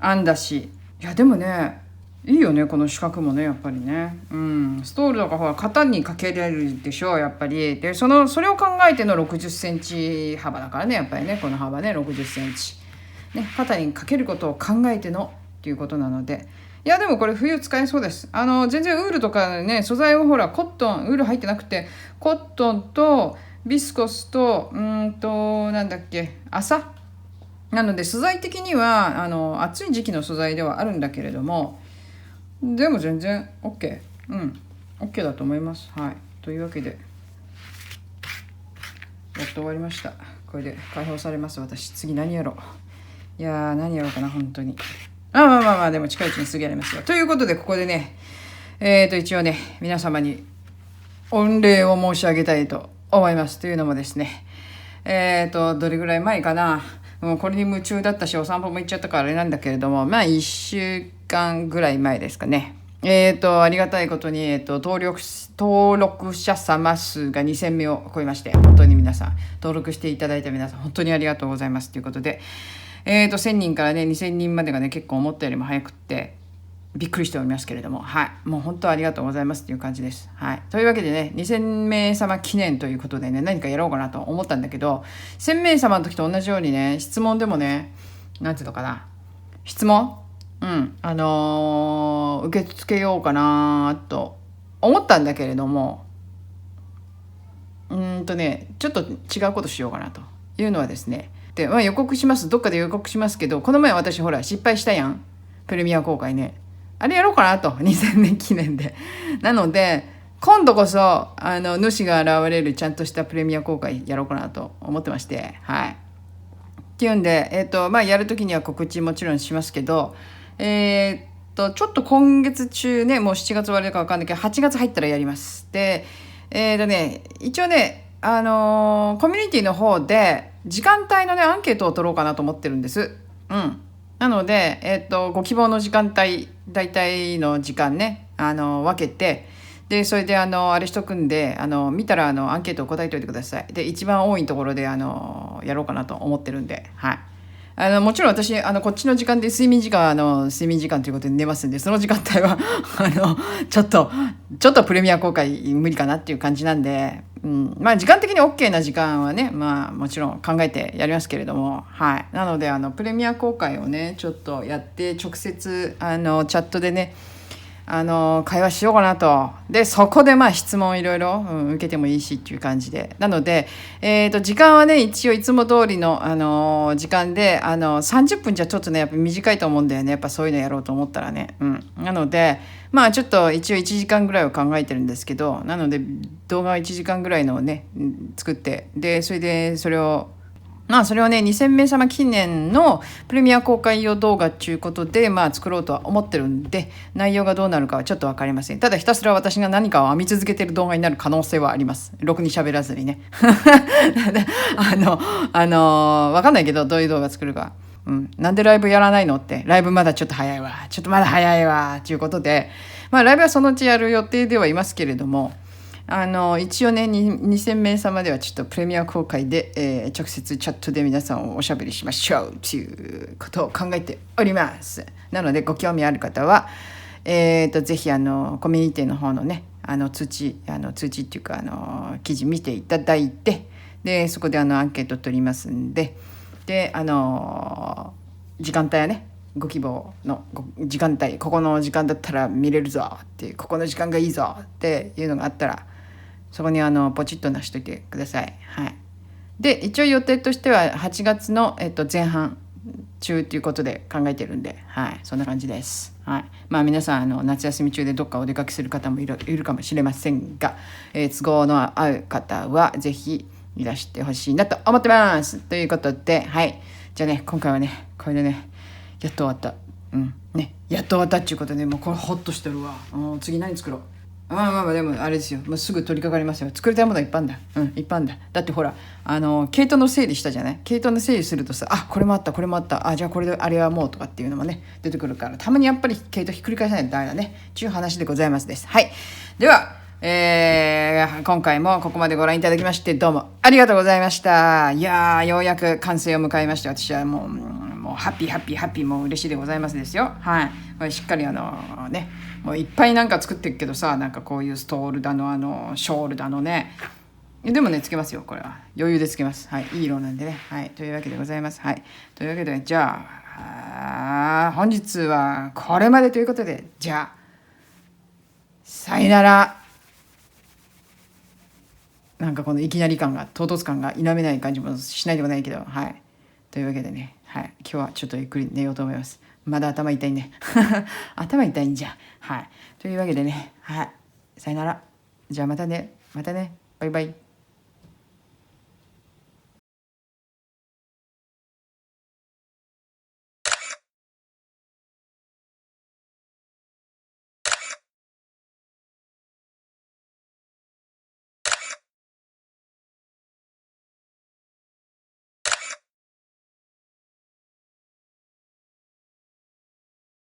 編んだし、いやでもねいいよね、この四角もね、やっぱりね。ストールとかほら肩にかけれるでしょ、やっぱり。でそれを考えての60センチ幅だからね、やっぱりね、この幅ね60センチね、肩にかけることを考えてのっていうことなので、いやでもこれ冬使えそうです。全然ウールとかね、素材はほらコットン、ウール入ってなくて、コットンとビスコスとなんだっけ、麻なので素材的には暑い時期の素材ではあるんだけれども、でも全然 OK、 OK だと思います。はい、というわけでやっと終わりました。これで解放されます。私次何やろう。いやー、何やろうかな本当に。まあでも近いうちにすぐやりますよ。ということでここでね、一応ね皆様に御礼を申し上げたいと思います。というのもですね、どれぐらい前かな、もうこれに夢中だったしお散歩も行っちゃったからあれなんだけれども、まあ1週間ぐらい前ですかね。ありがたいことに、登録者様数が2000名を超えまして、本当に皆さん、登録していただいた皆さん、本当にありがとうございますということで、1000人からね、2000人までがね、結構思ったよりも早くって、びっくりしておりますけれども、はい、もう本当ありがとうございますっていう感じです。はい、というわけでね、2000名様記念ということでね、何かやろうかなと思ったんだけど、1000名様の時と同じようにね、質問でもね、なんていうのかな、質問受け付けようかなと思ったんだけれども、ちょっと違うことしようかなというのはですね、で、予告します。どっかで予告しますけど、この前私ほら失敗したやん。プレミア公開ね。あれやろうかなと。2000年記念で。なので、今度こそ、主が現れるちゃんとしたプレミア公開やろうかなと思ってまして、はい。っていうんで、やるときには告知もちろんしますけど、ちょっと今月中ね、もう7月終わりか分かんないけど、8月入ったらやります。で、一応ね、コミュニティの方で、時間帯のね、アンケートを取ろうかなと思ってるんです。なので、ご希望の時間帯、大体の時間ね、分けて、で、それで、あれしとくんで、見たら、アンケートを答えておいてください。で、一番多いところで、やろうかなと思ってるんで、はい。もちろん私、こっちの時間で睡眠時間ということで寝ますんで、その時間帯はちょっとプレミア公開無理かなっていう感じなんで、まあ時間的に OK な時間はね、まあもちろん考えてやりますけれども、はい。なので、プレミア公開をね、ちょっとやって、直接、チャットでね、会話しようかなと。で、そこでまあ質問いろいろ、受けてもいいしっていう感じで。なので、時間はね、一応いつも通りの、時間で、30分じゃちょっとね、やっぱ短いと思うんだよね。やっぱそういうのやろうと思ったらね。なので、まあちょっと一応1時間ぐらいを考えてるんですけど、なので、動画は1時間ぐらいのをね、作って、で、それで、それを、まあそれはね2000名様記念のプレミア公開用動画っていうことでまあ作ろうとは思ってるんで、内容がどうなるかはちょっと分かりません。ただひたすら私が何かを編み続けてる動画になる可能性はあります。ろくに喋らずにね分かんないけどどういう動画作るか。なんでライブやらないのって、ライブまだちょっと早いわ、ちょっとまだ早いわということで、まあライブはそのうちやる予定ではいますけれども、一応ね2000名様ではちょっとプレミア公開で、直接チャットで皆さんをおしゃべりしましょうということを考えております。なのでご興味ある方は、ぜひコミュニティの方のね通知っていうか記事見ていただいて、でそこでアンケート取りますんで、で時間帯はねご希望の時間帯、ここの時間だったら見れるぞって、ここの時間がいいぞっていうのがあったらそこにポチッと出しといてください。はい。で一応予定としては8月の、前半中ということで考えてるんで、はい、そんな感じです。はい。まあ皆さん夏休み中でどっかお出かけする方もいるかもしれませんが、都合の合う方はぜひいらしてほしいなと思ってます。ということで、はい。じゃあね、今回はねこれでねやっと終わった。やっと終わったっていうことで、もうこれホッとしてるわ。次何作ろう。まあでもあれですよ、もうすぐ取り掛かりますよ。作りたいものはいっぱいあんだ。いっぱいあんだ。だってほら毛糸の整理したじゃない。毛糸の整理するとさ、これもあったこれもあった、じゃあこれであれはもうとかっていうのもね出てくるから、たまにやっぱり毛糸ひっくり返さないとダメだねっていう話でございますです。はい。では今回もここまでご覧いただきましてどうもありがとうございました。いやー、ようやく完成を迎えまして、私はもうハッピーもう嬉しいでございますですよ。はい。これしっかりもういっぱいなんか作ってるけどさ、なんかこういうストールだのショールだのね、でもねつけますよ、これは余裕でつけます。はい、いい色なんでね。はい、というわけでございます。はい、というわけでじゃあゃあ本日はこれまでということで、じゃあさよなら。なんかこのいきなり感が、唐突感が否めない感じもしないでもないけど、はい。というわけでね、はい。今日はちょっとゆっくり寝ようと思います。まだ頭痛いね。頭痛いんじゃ。はい。というわけでね、はい。さよなら。じゃあまたね。またね。バイバイ。